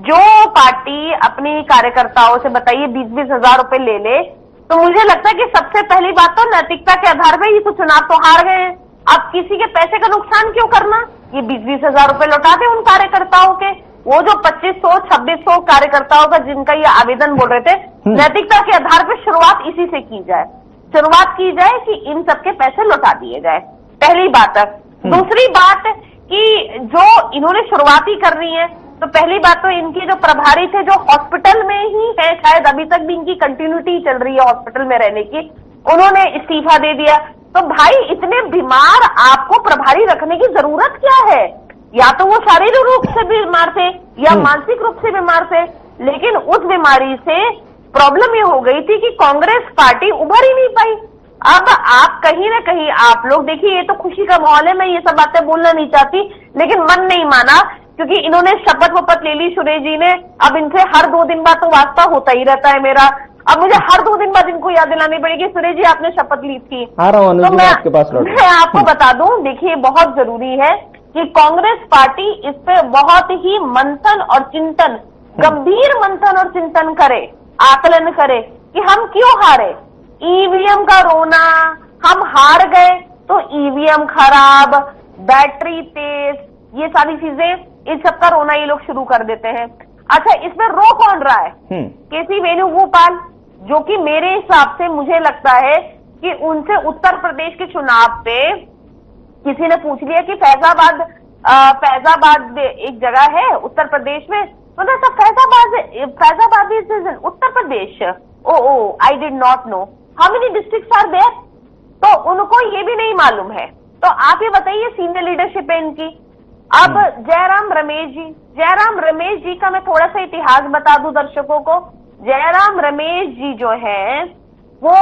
जो पार्टी अपने कार्यकर्ताओं से बताइए 20-20 हजार रुपए ले ले, तो मुझे लगता है कि सबसे पहली बात तो नैतिकता के आधार पर ये तो चुनाव तो हार गए हैं। अब किसी के पैसे का नुकसान क्यों करना? ये 20-20 हजार रुपए लौटा दे उन कार्यकर्ताओं के। वो जो 2500-2600 कार्यकर्ताओं का जिनका ये आवेदन बोल रहे थे, नैतिकता के आधार पर शुरुआत इसी से की जाए। शुरुआत की जाए कि इन सबके पैसे लौटा दिए जाए, पहली बात है। दूसरी बात कि जो इन्होंने शुरुआत ही कर रही है, तो पहली बात तो इनके जो प्रभारी थे जो हॉस्पिटल में ही है, शायद अभी तक भी इनकी कंटिन्यूटी चल रही है हॉस्पिटल में रहने की, उन्होंने इस्तीफा दे दिया। तो भाई इतने बीमार आपको प्रभारी रखने की जरूरत क्या है? या तो वो शारीरिक रूप से बीमार थे या मानसिक रूप से बीमार थे, लेकिन उस बीमारी से प्रॉब्लम ये हो गई थी कि कांग्रेस पार्टी उभर ही नहीं पाई। अब आप कहीं ना कहीं आप लोग देखिए, ये तो खुशी का माहौल है, मैं ये सब बातें बोलना नहीं चाहती, लेकिन मन नहीं माना क्योंकि इन्होंने शपथ वपथ ले ली सुरेश जी ने। अब इनसे हर 2 दिन बाद तो वास्ता होता ही रहता है मेरा। अब मुझे हर 2 दिन बाद इनको याद दिलानी पड़ेगी, सुरेश जी आपने शपथ ली थी। आ रहा हूं, तो मैं आपको बता दूं, देखिए बहुत जरूरी है कि कांग्रेस पार्टी इस पे बहुत ही मंथन और चिंतन, गंभीर मंथन और चिंतन करे, आकलन करे कि हम क्यों हारे। ईवीएम का रोना, हम हार गए तो ईवीएम खराब, बैटरी तेज, ये सारी चीजें, इन सबका रोना ये लोग शुरू कर देते हैं। अच्छा, इसमें रो कौन रहा है? केसी वेणुगोपाल, जो कि मेरे हिसाब से मुझे लगता है कि उनसे उत्तर प्रदेश के चुनाव पे किसी ने पूछ लिया कि फैजाबाद एक जगह है उत्तर प्रदेश में, तो ना Faizabad is Uttar Pradesh. Oh I did not know how many districts are there. तो उनको ये भी नहीं मालूम है। तो आप ये बताइए, सीनियर लीडरशिप है इनकी। अब जयराम रमेश जी का मैं थोड़ा सा इतिहास बता दूं दर्शकों को। जयराम रमेश जी जो है वो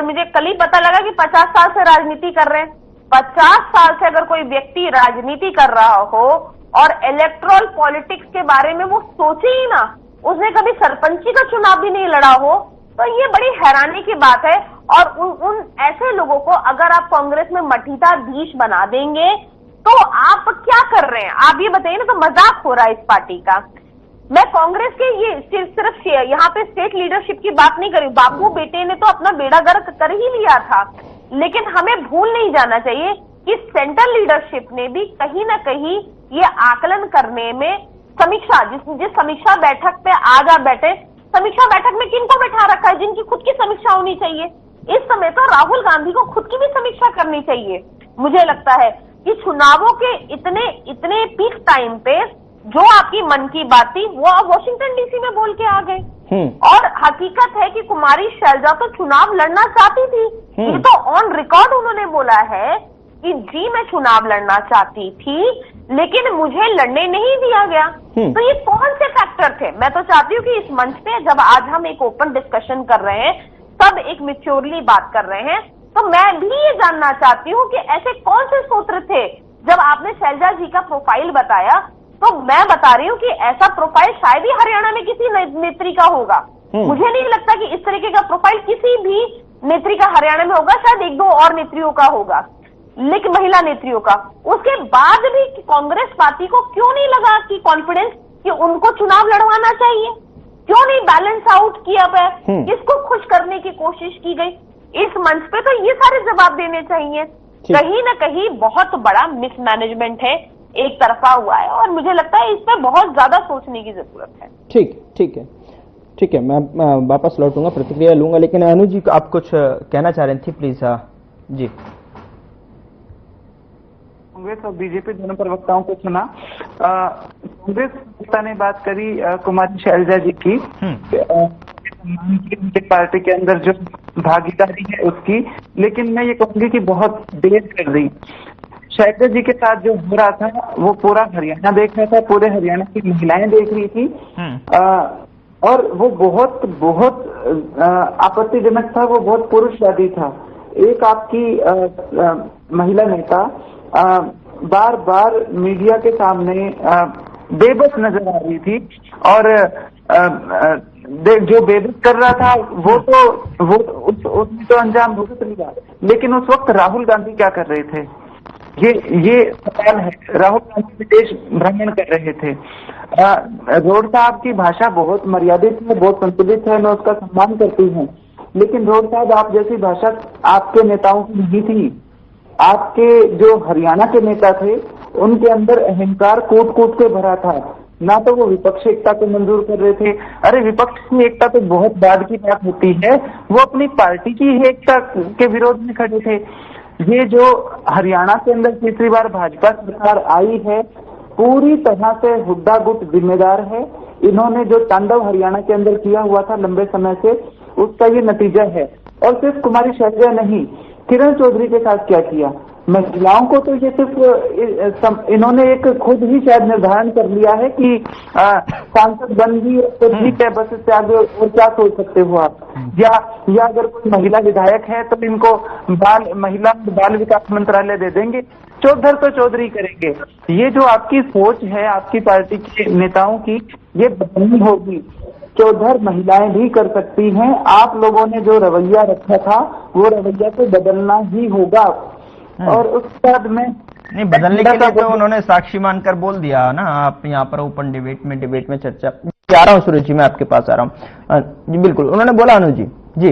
मुझे कल ही पता लगा कि 50 साल से राजनीति कर रहे हैं। 50 साल से अगर कोई व्यक्ति राजनीति कर रहा हो और इलेक्ट्रल पॉलिटिक्स के बारे में वो सोचे ही ना, उसने कभी सरपंची का चुनाव भी नहीं लड़ा हो, तो ये बड़ी हैरानी की बात है। और उन ऐसे लोगों को अगर आप कांग्रेस में मठीताधीश बना देंगे तो आप क्या कर रहे हैं? आप ये बताइए ना, तो मजाक हो रहा है इस पार्टी का। मैं कांग्रेस के ये सिर्फ यहाँ पे स्टेट लीडरशिप की बात नहीं करी, बापू बेटे ने तो अपना बेड़ा गर्क कर ही लिया था, लेकिन हमें भूल नहीं जाना चाहिए कि सेंट्रल लीडरशिप ने भी कहीं ना कहीं ये आकलन करने में समीक्षा, जिस समीक्षा बैठक पे आज आप बैठे, समीक्षा बैठक में किनको बैठा रखा है? जिनकी खुद की समीक्षा होनी चाहिए। इस समय तो राहुल गांधी को खुद की भी समीक्षा करनी चाहिए। मुझे लगता है कि चुनावों के इतने पीक टाइम पे जो आपकी मन की बात थी वो आप वॉशिंगटन डीसी में बोल के आ गए। और हकीकत है कि कुमारी शैलजा तो चुनाव लड़ना चाहती थी। ये तो ऑन रिकॉर्ड उन्होंने बोला है कि जी मैं चुनाव लड़ना चाहती थी, लेकिन मुझे लड़ने नहीं दिया गया। तो ये कौन से फैक्टर थे? मैं तो चाहती हूँ कि इस मंच पे जब आज हम एक ओपन डिस्कशन कर रहे हैं, सब एक मैच्योरली बात कर रहे हैं, तो मैं भी ये जानना चाहती हूँ कि ऐसे कौन से सूत्र थे। जब आपने शैलजा जी का प्रोफाइल बताया, तो मैं बता रही हूँ कि ऐसा प्रोफाइल शायद ही हरियाणा में किसी नेत्री का होगा। मुझे नहीं लगता कि इस तरीके का प्रोफाइल किसी भी नेत्री का हरियाणा में होगा। शायद 1-2 और नेत्रियों का होगा, लेकिन महिला नेत्रियों का। उसके बाद भी कांग्रेस पार्टी को क्यों नहीं लगा कि कॉन्फिडेंस कि उनको चुनाव लड़वाना चाहिए? क्यों नहीं बैलेंस आउट किया गया? किसको खुश करने की कोशिश की गई? इस मंच पे तो ये सारे जवाब देने चाहिए। कहीं ना कहीं बहुत बड़ा मिसमैनेजमेंट है, एक तरफा हुआ है, और मुझे लगता है इस पर बहुत ज्यादा सोचने की जरूरत है। ठीक है, मैं वापस लौटूंगा, प्रतिक्रिया लूंगा, लेकिन अनु जी आप कुछ कहना चाह रही थी, प्लीज। जी। कांग्रेस और बीजेपी दोनों प्रवक्ताओं को सुना। कांग्रेस प्रवक्ता ने बात करी कुमारी शैलजा जी की, उनके पार्टी के अंदर जो भागीदारी है उसकी, लेकिन मैं ये कहूंगी कि बहुत देर कर दी। शैलजा जी के साथ जो हो रहा था वो पूरा हरियाणा देख रहा था, पूरे हरियाणा की महिलाएं देख रही थी, और वो बहुत आपत्तिजनक था, वो बहुत पुरुषवादी था। एक आपकी महिला नेता बार बार मीडिया के सामने बेबस नजर आ रही थी, और जो बेबस कर रहा था उसमें तो अंजाम भुगत लिया। लेकिन उस वक्त राहुल गांधी क्या कर रहे थे, ये सवाल है। राहुल गांधी विदेश भ्रमण कर रहे थे। रोड साहब की भाषा बहुत मर्यादित है, बहुत संतुलित है, मैं उसका सम्मान करती हूँ, लेकिन रोड साहब आप जैसी भाषा आपके नेताओं की नहीं थी। आपके जो हरियाणा के नेता थे उनके अंदर अहंकार कूट कूट के भरा था। ना तो वो विपक्ष एकता को मंजूर कर रहे थे। अरे विपक्ष की एकता तो बहुत बाद की बात होती है, वो अपनी पार्टी की ही एकता के विरोध में खड़े थे। ये जो हरियाणा के अंदर तीसरी बार भाजपा सरकार आई है, पूरी तरह से हुड्डा गुट जिम्मेदार है। इन्होंने जो तांडव हरियाणा के अंदर किया हुआ था लंबे समय से, उसका ये नतीजा है। और सिर्फ कुमारी शैलजा नहीं, किरण चौधरी के साथ क्या किया, महिलाओं को तो ये सिर्फ इन्होंने एक खुद ही शायद निर्धारण कर लिया है कि सांसद बन गई तो ठीक है, बस इससे आगे और क्या सोच सकते हो आप। या अगर कोई महिला विधायक है तो इनको महिला बाल विकास मंत्रालय दे देंगे, चौधर तो चौधरी करेंगे। ये जो आपकी सोच है आपकी पार्टी के नेताओं की, ये बदलनी होगी। चौधर महिलाएं भी कर सकती हैं। आप लोगों ने जो रवैया रखा था वो रवैया तो बदलना ही होगा। और उसके बाद में नहीं बदलने के लिए तो उन्होंने साक्षी मानकर बोल दिया ना। आप यहाँ पर ओपन डिबेट में चर्चा आ रहा हूँ। सूरज जी मैं आपके पास आ रहा हूँ जी। बिल्कुल उन्होंने बोला अनुज जी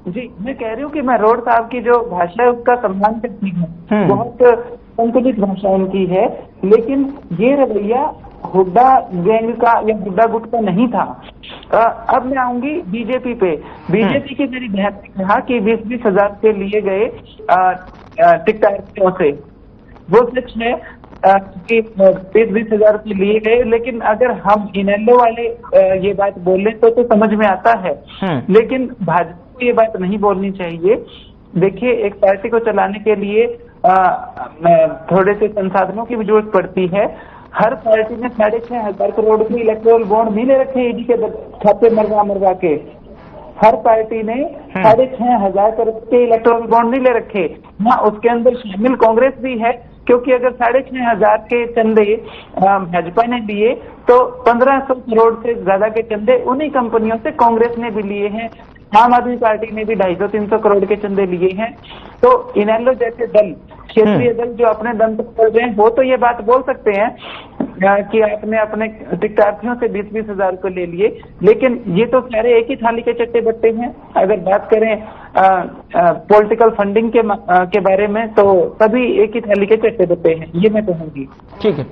जी मैं कह रही हूँ कि मैं रोड साहब की जो भाषा है उसका सम्मान करती हूँ, बहुत संतुलित भाषा इनकी है। लेकिन ये रवैया हुड्डा गैंग का या हुड्डा गुट का नहीं था। अब मैं आऊंगी बीजेपी पे। बीजेपी की मेरी बहन ने कहा कि 20-20 हजार से लिए गए टिकटॉक से, वो सच है कि 20-20 हजार से लिए गए। लेकिन अगर हम इनेलो वाले ये बात बोले तो समझ में आता है, लेकिन भाजपा को ये बात नहीं बोलनी चाहिए। देखिए, एक पार्टी को चलाने के लिए थोड़े से संसाधनों की भी जरूरत पड़ती है। हर पार्टी ने 6,500 करोड़ के इलेक्टोरल बॉन्ड नहीं ले रखे ईडी के खाते मरवा के। हर पार्टी ने 6,500 करोड़ के इलेक्टोरल बॉन्ड नहीं ले रखे। हाँ, उसके अंदर शामिल कांग्रेस भी है, क्योंकि अगर 6,500 के चंदे भाजपा ने लिए तो 1,500 करोड़ से ज्यादा के चंदे उन्हीं कंपनियों से कांग्रेस ने भी लिए हैं। आम आदमी पार्टी ने भी 250-300 करोड़ के चंदे लिए हैं। तो इनेलो जैसे दल, क्षेत्रीय दल जो अपने दम पर चल रहे हैं, वो तो ये बात बोल सकते हैं कि आपने अपने टिकटार्थियों से 20-20 हजार को ले लिए, लेकिन ये तो सारे एक ही थाली के चट्टे बट्टे हैं। अगर बात करें पॉलिटिकल फंडिंग के बारे में, तो सभी एक ही थाली के चट्टे बट्टे हैं, ये मैं कहूंगी। ठीक है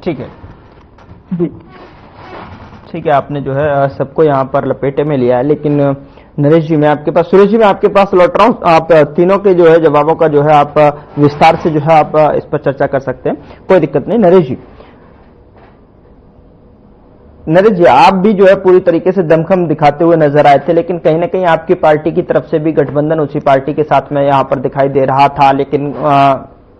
जी, ठीक है। आपने जो है सबको यहाँ पर लपेटे में लिया है। लेकिन नरेश जी मैं आपके पास, सूरज जी मैं आपके पास लौट रहा हूँ। आप तीनों के जो है जवाबों का जो है आप विस्तार से जो है आप इस पर चर्चा कर सकते हैं, कोई दिक्कत नहीं। नरेश जी आप भी जो है पूरी तरीके से दमखम दिखाते हुए नजर आए थे, लेकिन कहीं ना कहीं आपकी पार्टी की तरफ से भी गठबंधन उसी पार्टी के साथ में यहाँ पर दिखाई दे रहा था, लेकिन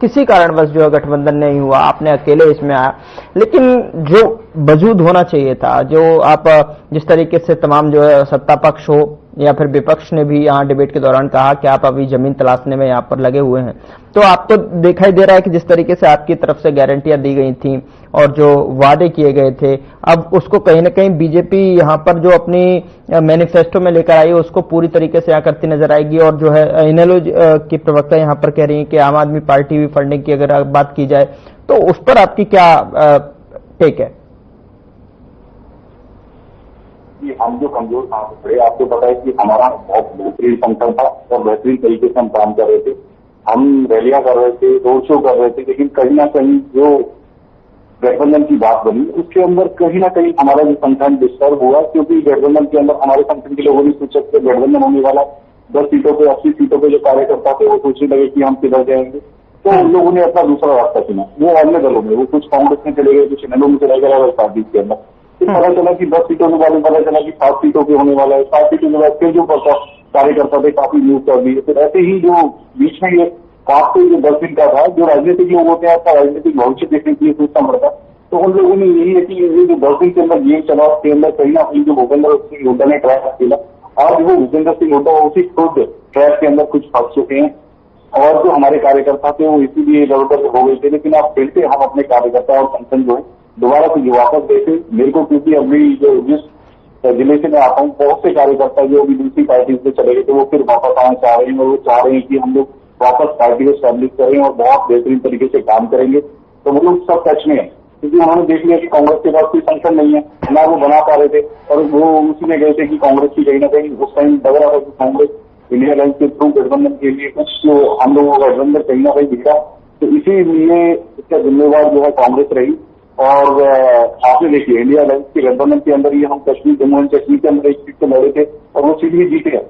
किसी कारणवश जो है गठबंधन नहीं हुआ, आपने अकेले इसमें आया। लेकिन जो वजूद होना चाहिए था, जो आप जिस तरीके से तमाम जो है सत्ता पक्ष हो या फिर विपक्ष ने भी यहाँ डिबेट के दौरान कहा कि आप अभी जमीन तलाशने में यहाँ पर लगे हुए हैं, तो आपको दिखाई दे रहा है कि जिस तरीके से आपकी तरफ से गारंटियां दी गई थी और जो वादे किए गए थे, अब उसको कहीं ना कहीं बीजेपी यहाँ पर जो अपनी मैनिफेस्टो में लेकर आई है उसको पूरी तरीके से यहाँ करती नजर आएगी। और जो है इनेलो की प्रवक्ता यहाँ पर कह रही है कि आम आदमी पार्टी भी फंडिंग की अगर बात की जाए तो उस पर आपकी क्या टेक है? हम जो कमजोर कहाँ से पड़े, आपको पता है कि हमारा बहुत बेहतरीन फंक्शन था और बेहतरीन तरीके से हम काम कर रहे थे। हम रैलियां कर रहे थे, रोड शो कर रहे थे, लेकिन कहीं ना कहीं जो गठबंधन की बात बनी उसके अंदर कहीं ना कहीं हमारा जो संगठन डिस्टर्ब हुआ, क्योंकि गठबंधन के अंदर हमारे संगठन के लोगों ने सोचा कि गठबंधन होने वाला 10 सीटों पे 80 सीटों पे जो कार्यकर्ता थे वो सोचने लगे कि हम किधर जाएंगे, तो उन लोगों ने अपना दूसरा रास्ता चुना। वो अन्य दलों में, वो कुछ कांग्रेस में चले गए, कुछ इनेलो में चले गए पार्टी के अंदर। फिर पता चला कि 10 सीटों के बाद पता चला कि 7 सीटों के होने वाला है। 7 सीटों के बाद फिर जो कार्यकर्ता थे काफी मूव कर दिए। फिर ऐसे ही जो बीच में ये खास जो 10 दिन का था, जो राजनीतिक लोग होते हैं आपका राजनीतिक भविष्य देखने के लिए सोचना पड़ता, तो उन लोगों ने यही है कि ये जो 10 दिन के अंदर गेम चला, उसके अंदर कहीं ना कहीं जो भूपेंद्र सिंह हुड्डा ने ट्रैक खेला, आज वो भूपेंद्र सिंह हुड्डा उसी खुद ट्रैक के अंदर कुछ फंस चुके हैं। और जो हमारे कार्यकर्ता थे वो इसीलिए इधर उधर हो गए थे। लेकिन आप फिर से हम अपने कार्यकर्ता और संगठन जो है दोबारा से वापस देखे मेरे को, क्योंकि अभी जो जिस जिले से मैं आता हूँ बहुत से कार्यकर्ता जो अभी दूसरी पार्टी से चले गए थे वो फिर वापस आना चाह रहे हैं, और वो चाह रहे हैं कि हम लोग वापस पार्टी को स्टैब्लिश करें और बहुत बेहतरीन तरीके से काम करेंगे। तो वो लोग सब टच में है, क्योंकि उन्होंने देख लिया कि कांग्रेस के पास कोई संगठन नहीं है, ना वो बना पा रहे थे, और वो उसी में गए थे कि कांग्रेस की कहीं ना कहीं उस टाइम लग रहा था कि कांग्रेस इंडिया लाइन के थ्रू गठबंधन के लिए कुछ जो हम लोगों का गठबंधन कहीं ना कहीं दिखा, तो इसीलिए इसका जिम्मेवार जो है कांग्रेस रही। और आपने देखिए इंडिया अलायंस के गठबंधन के अंदर ही हम कश्मीर, जम्मू एंड कश्मीर के अंदर एक सीट से लड़े थे और वो सीट भी जीते हैं।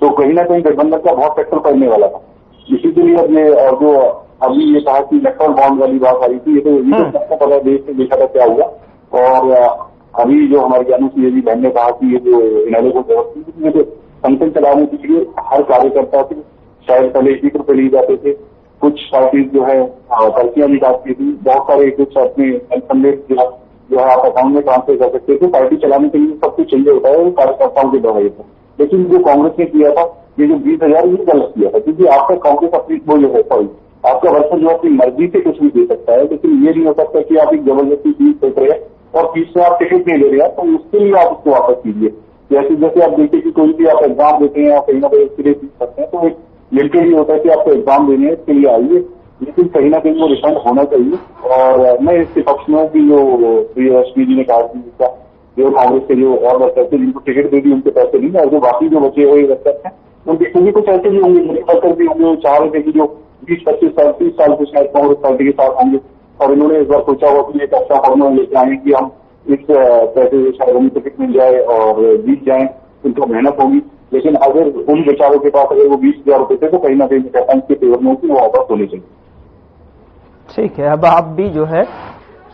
तो कहीं ना कहीं गठबंधन का बहुत फैक्टर पड़ने वाला था। इसी के लिए अब ये जो अभी ये कहा कि इलेक्ट्रल बॉन्ड वाली बात आई थी, ये तो सबको पता है, देश में देखा था क्या हुआ। और अभी जो हमारी ज्ञानू सिंह जी बहन ने कहा कि ये जो इनाले को संगठन चलाने के लिए हर कार्यकर्ता से शायद पहले 1 रुपये लिए जाते थे, कुछ पार्टीज जो है पर्चियां भी काटती थी, बहुत सारे कुछ अपने फंडेड जो है आप अकाउंट में ट्रांसफर कर सकते थे। पार्टी चलाने के लिए सब कुछ चाहिए होता है, कार्यकर्ताओं के दवाई था। लेकिन जो कांग्रेस ने किया था, ये जो 20,000 ये गलत किया था, क्योंकि आपका कांग्रेस अपनी वो जो है सॉरी आपका वर्कर जो अपनी मर्जी से कुछ भी दे सकता है, लेकिन ये नहीं हो सकता कि आप एक जबरदस्ती फीस देख रहे हैं और फीस से आप टिकट नहीं ले रहे हैं, तो उसके लिए आप उसको वापस कीजिए। जैसे आप देखिए कि कोई भी आप एग्जाम देते हैं, आप कहीं ना कहीं उसके लिए फीस करते हैं, तो एक लिमिटेड ही होता है कि आपको एग्जाम देने हैं, इसके लिए आइए, लेकिन कहीं ना कहीं वो रिफंड होना चाहिए। और मैं इसके पक्ष में कि जो प्रियदर्शनी जी ने कहा कि जो कांग्रेस के जो और वर्कर थे जिनको टिकट दे दी उनके पैसे नहीं, और जो बाकी जो बचे हुए वर्कर हैं उनके क्योंकि कुछ ऐसे भी होंगे गरीब वर्कर भी होंगे, वो चाह रहे थे कि जो 20, 25 साल 30 साल से शायद कांग्रेस पार्टी के साथ होंगे, और इन्होंने इस बार सोचा हुआ कि एक अच्छा फॉर्मूला लेके आए कि हम इस पैसे शायद उन्हें टिकट मिल जाए और जीत जाए, उनको मेहनत होगी। लेकिन अगर उन बेचारों के पास अगर वो 20,000 रुपए थे तो कहीं ना कहीं कहता के फेवर में वो वापस होने चाहिए। ठीक है, अब आप भी जो है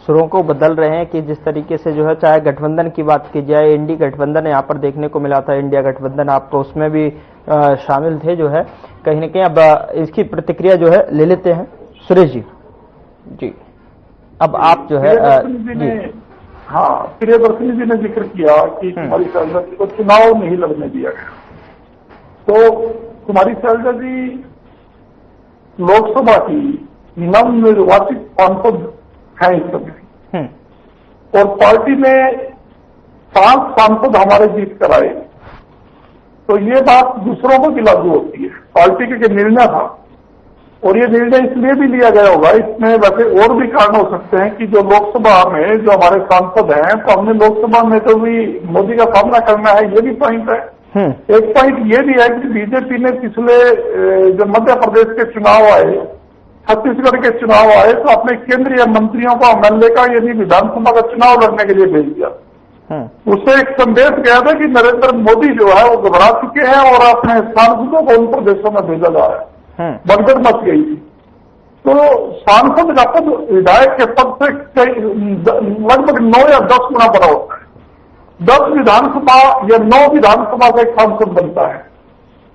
सुरों को बदल रहे हैं कि जिस तरीके से जो है, चाहे गठबंधन की बात की जाए, इंडी गठबंधन यहाँ पर देखने को मिला था, इंडिया गठबंधन आपको उसमें भी शामिल थे जो है कहीं ना कहीं। अब इसकी प्रतिक्रिया जो है ले लेते हैं सुरेश जी। जी अब आप जो है हाँ, प्रियदर्शनी जी ने जिक्र किया कि कुमारी शैलजा जी को चुनाव नहीं लड़ने दिया गया। तो कुमारी शैलजा जी लोकसभा की नवनिर्वाचित सांसद है इस समय, और पार्टी ने 5 सांसद हमारे जीत कर आए। तो ये बात दूसरों को भी लागू होती है। पार्टी के निर्णय था, और ये निर्णय इसलिए भी लिया गया होगा, इसमें वैसे और भी कारण हो सकते हैं कि जो लोकसभा में जो हमारे सांसद हैं, तो हमने लोकसभा में तो भी मोदी का सामना करना है, ये भी पॉइंट है। एक पॉइंट ये भी है कि बीजेपी ने पिछले जो मध्य प्रदेश के चुनाव आए, छत्तीसगढ़ के चुनाव आए, तो अपने केंद्रीय मंत्रियों को एमएलए का यदि विधानसभा का चुनाव लड़ने के लिए भेज दिया। उससे एक संदेश गया था कि नरेंद्र मोदी जो है वो घबरा चुके हैं और अपने सांसदों को उन प्रदेशों में भेजा जा रहा है। भगदड़ मच गई थी। तो सांसद का पद विधायक के पद से लगभग 9 या 10 गुना बड़ा होता है। 10 विधानसभा या 9 विधानसभा से एक सांसद बनता है,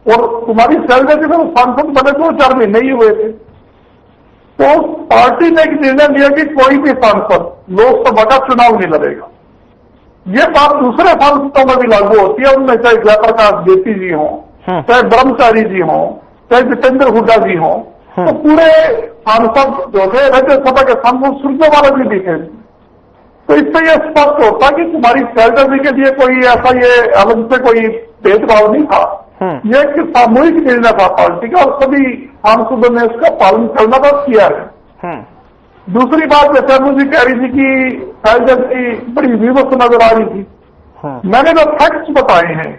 और कुमारी शैलजा जी को सांसद बने 2-4 महीने ही हुए थे। तो पार्टी ने एक निर्णय लिया कि कोई भी सांसद लोकसभा का चुनाव नहीं लड़ेगा। ये बात दूसरे सांसदों में भी लागू होती है, उनमें चाहे जयप्रकाश ज्योति जी हों, चाहे ब्रह्मचारी जी हों, चाहे दीपेंद्र हुड्डा जी हों, तो पूरे सांसद जो थे राज्यसभा के सांसद सुरजेवाला जी भी थे। तो इससे यह स्पष्ट होता कि कुमारी शैलजा जी के लिए कोई ऐसा ये अलग से कोई भेदभाव नहीं था। ये एक सामूहिक निर्णय था पार्टी का, और सभी सांसदों ने इसका पालन करना तो किया है। दूसरी बात जैसे अनु जी कह रही थी कि शैलजा जी बड़ी विवश नजर आ रही थी। मैंने जो फैक्ट्स बताए हैं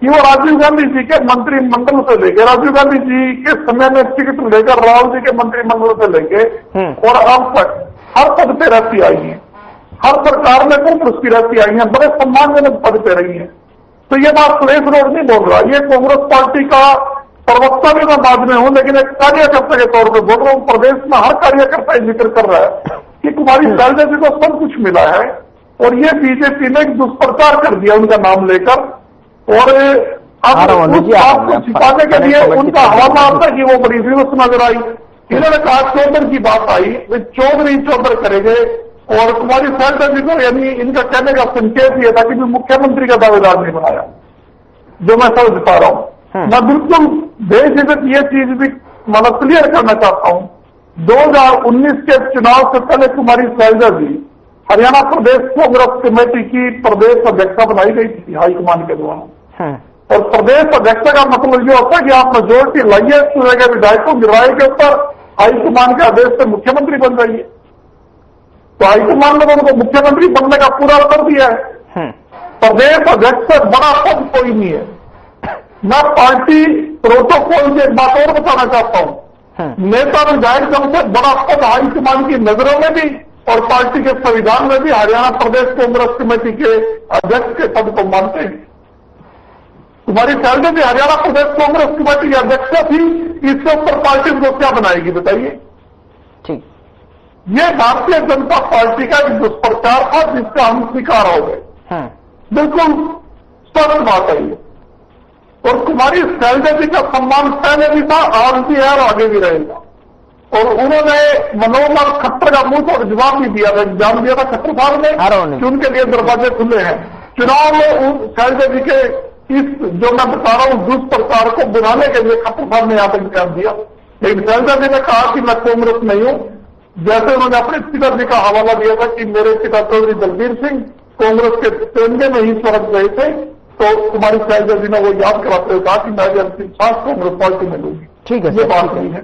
कि वो राजीव गांधी जी के मंत्रिमंडल से लेकर, राजीव गांधी जी के समय में टिकट लेकर राहुल जी के मंत्रिमंडल से लेके और अब तक हर पद पे रहती आई है, हर सरकार में कांग्रेस की रहती आई है, बड़े सम्मानजनक पद पे रही है। तो ये बात सुरेश रोड नहीं बोल रहा, ये कांग्रेस पार्टी का प्रवक्ता भी मैं बाद में हूं, लेकिन एक कार्यकर्ता के तौर पर बोल रहा हूं। प्रदेश में हर कार्यकर्ता जिक्र कर रहा है कि कुमारी शैलजा जी को सब कुछ मिला है, और ये बीजेपी ने एक दुष्प्रचार कर दिया उनका नाम लेकर, और अब उस बात को छिपाने के लिए उनका हवाला आता है कि वो बड़ी विवश नजर आई। इन्होंने कहा चौधर की बात आई, वे चौधर करेंगे, और कुमारी शैलजा जी को यानी इनका कहने का संकेत ये था कि मुख्यमंत्री का दावेदार नहीं बनाया, जो मैं समझ बता रहा हूं। मैं बिल्कुल बेझिझक ये चीज भी मतलब क्लियर करना चाहता हूं। 2019 के चुनाव से पहले कुमारी शैलजा जी हरियाणा प्रदेश कांग्रेस कमेटी की प्रदेश अध्यक्षा बनाई गई थी हाईकमान के द्वारा। और प्रदेश अध्यक्ष का मतलब ये होता है कि आप मेजोरिटी लाइए, चुने गए विधायकों गिराए के ऊपर हाईकमान के आदेश से मुख्यमंत्री बन जाइए। तो हाईकमान ने उनको मुख्यमंत्री बनने का पूरा कर दिया है। प्रदेश अध्यक्ष से बड़ा पद कोई नहीं है। मैं पार्टी प्रोटोकॉल की एक बात और बताना चाहता हूं नेता विधायक जब से बड़ा पद हाईकमान की नजरों में भी और पार्टी के संविधान में भी हरियाणा प्रदेश कांग्रेस कमेटी के अध्यक्ष के पद को मानते हैं। तुम्हारी शैलजा जी हरियाणा प्रदेश कांग्रेस कमेटी की अध्यक्ष थी, इससे ऊपर पार्टी को क्या बनाएगी बताइए। ठीक, ये भारतीय जनता पार्टी का एक दुष्प्रचार था जिसका हम शिकार हो गए। बिल्कुल स्पष्ट बात है ये। और कुमारी शैलजा जी का सम्मान पहले भी था, आज भी है और आगे भी रहेगा। और उन्होंने मनोहर खट्टर का मुंह तोड़ जवाब भी दिया था, एग्जाम दिया था खट्टर साहब ने कि उनके लिए दरवाजे खुले हैं। चुनाव में शैलजा जी के इस जो मैं बता रहा हूं दुष्प्रचार को बुलाने के लिए खट्टर साहब ने यहां तक बयान दिया। लेकिन शैलजा जी ने कहा कि मैं कांग्रेस नहीं हूं। जैसे उन्होंने अपने पिताजी का हवाला दिया था कि मेरे पिता चौधरी दलबीर सिंह कांग्रेस के तिरंगे में ही स्वर्ग गए थे, तो कुमारी शैलजा जी ने वो याद कराते हुए कहा कि मैं भी अंतिम सांस कांग्रेस पार्टी में लूंगी। ठीक है, ये बात नहीं है।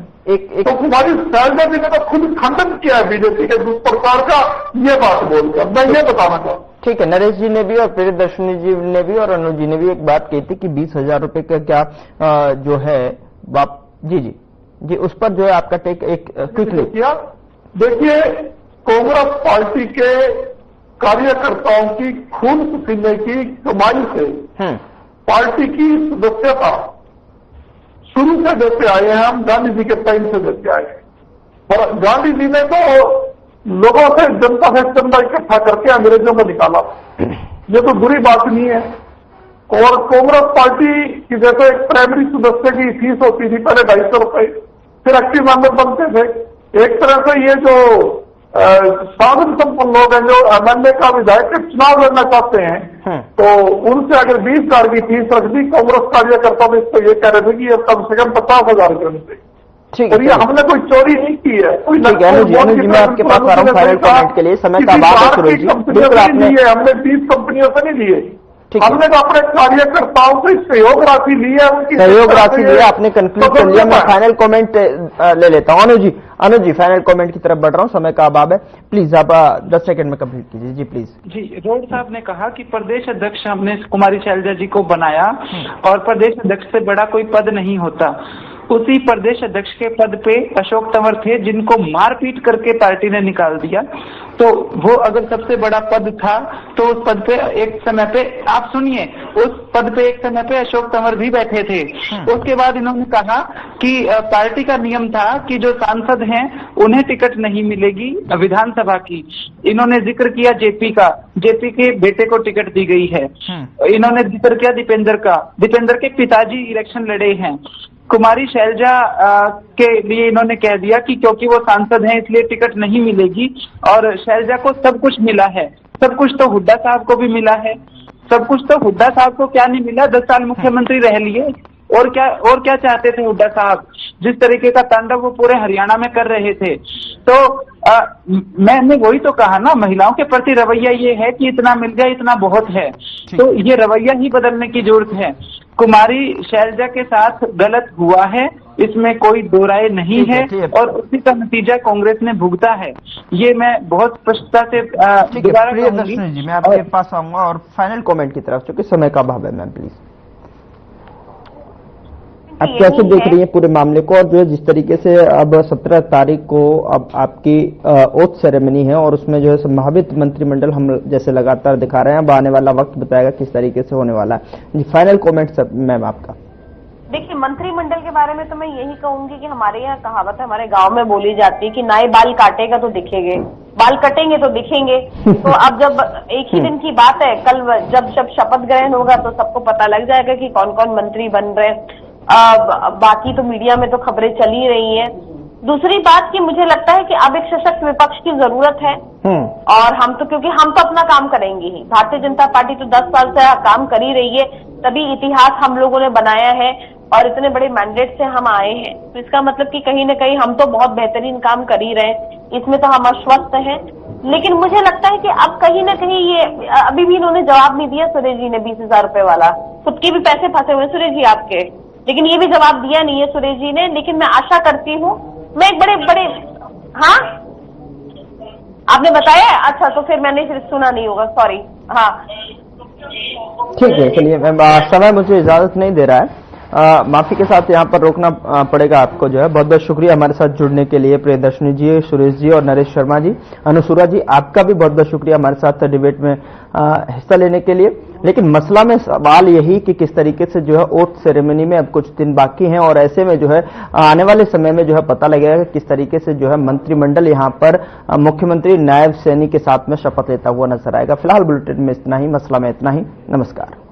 तो कुमारी शैलजा जी ने तो खुद खंडन किया है बीजेपी के दुष्प्रचार का, ये बात बोलकर मैं ये बताना चाहता हूं। ठीक है, नरेश जी ने भी और प्रियदर्शनी जी ने भी और अनुज जी ने भी एक बात कही थी कि 20,000 रुपए का क्या जो है जी उस पर जो है आपका टेक एक क्विकली किया। देखिए, कांग्रेस पार्टी के कार्यकर्ताओं की खून पसीने की कमाई से पार्टी की सदस्यता शुरू से देते आए हैं। हम गांधी जी के टाइम से देते आए हैं और गांधी जी ने तो लोगों से जनता से चंदा इकट्ठा करके अंग्रेजों को निकाला। ये तो बुरी बात नहीं है। और कांग्रेस पार्टी की जैसे एक प्राइमरी सदस्य की फीस होती थी पहले 250 रुपए, फिर एक्टिव मेंबर बनते थे। एक तरह से ये जो साधन संपन्न लोग हैं जो एमएलए का विधायक के चुनाव लड़ना चाहते हैं, तो उनसे अगर 20,000 की फीस रख दी, कांग्रेस कार्यकर्ता तो इसको ये कह रहे थे कि ये कम से कम 50,000 करने से। और ये हमने कोई चोरी नहीं की है। कोई मैं आपके पास आ रहा हूं फाइनल कमेंट के लिए, समय का अभाव है सुरेश जी। बिल्कुल आपने हमने 20 कंपनियों से नहीं लिए, हमने तो अपने कार्यकर्ताओं से सहयोग राशि ली है, उनकी सहयोग राशि ली है। आपने कंक्लूड कर लिया। मैं फाइनल कमेंट ले लेता हूं। अनुज जी फाइनल कमेंट की तरफ बढ़ रहा हूं, समय का अभाव है, प्लीज आप 10 सेकंड में कंप्लीट कीजिए जी प्लीज। जी, रोड साहब ने कहा कि प्रदेश अध्यक्ष हमने कुमारी शैलजा जी को बनाया और प्रदेश अध्यक्ष से बड़ा कोई पद नहीं होता। उसी प्रदेश अध्यक्ष के पद पे अशोक तंवर थे जिनको मारपीट करके पार्टी ने निकाल दिया। तो वो अगर सबसे बड़ा पद था तो उस पद पे एक समय पे आप सुनिए, उस पद पे एक समय पे अशोक तंवर भी बैठे थे। उसके बाद इन्होंने कहा कि पार्टी का नियम था कि जो सांसद हैं उन्हें टिकट नहीं मिलेगी विधानसभा की। इन्होंने जिक्र किया जेपी का, जेपी के बेटे को टिकट दी गई है। इन्होंने जिक्र किया दीपेंद्र का, दीपेंद्र के पिताजी इलेक्शन लड़े हैं। कुमारी शैलजा के लिए इन्होंने कह दिया कि क्योंकि वो सांसद हैं इसलिए टिकट नहीं मिलेगी, और शैलजा को सब कुछ मिला है। सब कुछ तो हुड्डा साहब को भी मिला है। सब कुछ तो हुड्डा साहब को क्या नहीं मिला, 10 साल मुख्यमंत्री रह लिए। और क्या चाहते थे हुड्डा साहब? जिस तरीके का तांडव वो पूरे हरियाणा में कर रहे थे। तो मैंने वही तो कहा ना, महिलाओं के प्रति रवैया ये है कि इतना मिल गया इतना बहुत है। तो ये रवैया ही बदलने की जरूरत है। कुमारी शैलजा के साथ गलत हुआ है, इसमें कोई दो राय नहीं है और उसी का नतीजा कांग्रेस ने भुगता है। ये मैं बहुत स्पष्टता से दोबारा कहूंगी। मैं आपके पास आऊंगा और फाइनल कमेंट की तरफ, क्योंकि समय का अभाव है मैम, प्लीज आप कैसे देख रही हैं पूरे मामले को? और जो है जिस तरीके से अब 17 तारीख को अब आपकी ओथ सेरेमनी है और उसमें जो है संभावित मंत्रिमंडल हम जैसे लगातार दिखा रहे हैं, अब आने वाला वक्त बताएगा किस तरीके से होने वाला है। फाइनल कमेंट सब मैम आपका। देखिए, मंत्रिमंडल के बारे में तो मैं यही कहूंगी कि हमारे यहाँ कहावत है, हमारे गांव में बोली जाती है कि नाई बाल काटेगा तो दिखेंगे, बाल कटेंगे तो दिखेंगे। तो अब जब एक ही दिन की बात है, कल जब शपथ ग्रहण होगा तो सबको पता लग जाएगा कि कौन कौन मंत्री बन रहे हैं। बाकी तो मीडिया में तो खबरें चल ही रही हैं। दूसरी बात कि मुझे लगता है कि अब एक सशक्त विपक्ष की जरूरत है और क्योंकि हम तो अपना काम करेंगे ही। भारतीय जनता पार्टी तो 10 साल से काम कर ही रही है, तभी इतिहास हम लोगों ने बनाया है और इतने बड़े मैंडेट से हम आए हैं। तो इसका मतलब कि कहीं न कहीं हम तो बहुत बेहतरीन काम कर ही रहे हैं, इसमें तो हम आश्वस्त हैं। लेकिन मुझे लगता है कि अब कहीं न कहीं ये अभी भी इन्होंने जवाब नहीं दिया सुरेश जी ने, 20,000 रुपए वाला। खुद के भी पैसे फंसे हुए सुरेश जी आपके, लेकिन ये भी जवाब दिया नहीं है सुरेश जी ने। लेकिन मैं आशा करती हूँ, मैं एक बड़े हाँ आपने बताया, अच्छा तो फिर मैंने सुना नहीं होगा, सॉरी। हाँ ठीक है, चलिए मैम समय मुझे इजाजत नहीं दे रहा है। माफी के साथ यहाँ पर रोकना पड़ेगा आपको जो है। बहुत बहुत शुक्रिया हमारे साथ जुड़ने के लिए प्रियदर्शनी जी, सुरेश जी और नरेश शर्मा जी। अनुसूरा जी, आपका भी बहुत बहुत शुक्रिया हमारे साथ डिबेट में हिस्सा लेने के लिए। लेकिन मसला में सवाल यही कि किस तरीके से जो है ओथ सेरेमनी में अब कुछ दिन बाकी हैं और ऐसे में जो है आने वाले समय में जो है पता लगेगा कि किस तरीके से जो है मंत्रिमंडल यहाँ पर मुख्यमंत्री नायब सैनी के साथ में शपथ लेता हुआ नजर आएगा। फिलहाल बुलेटिन में इतना ही, मसला में इतना ही। नमस्कार।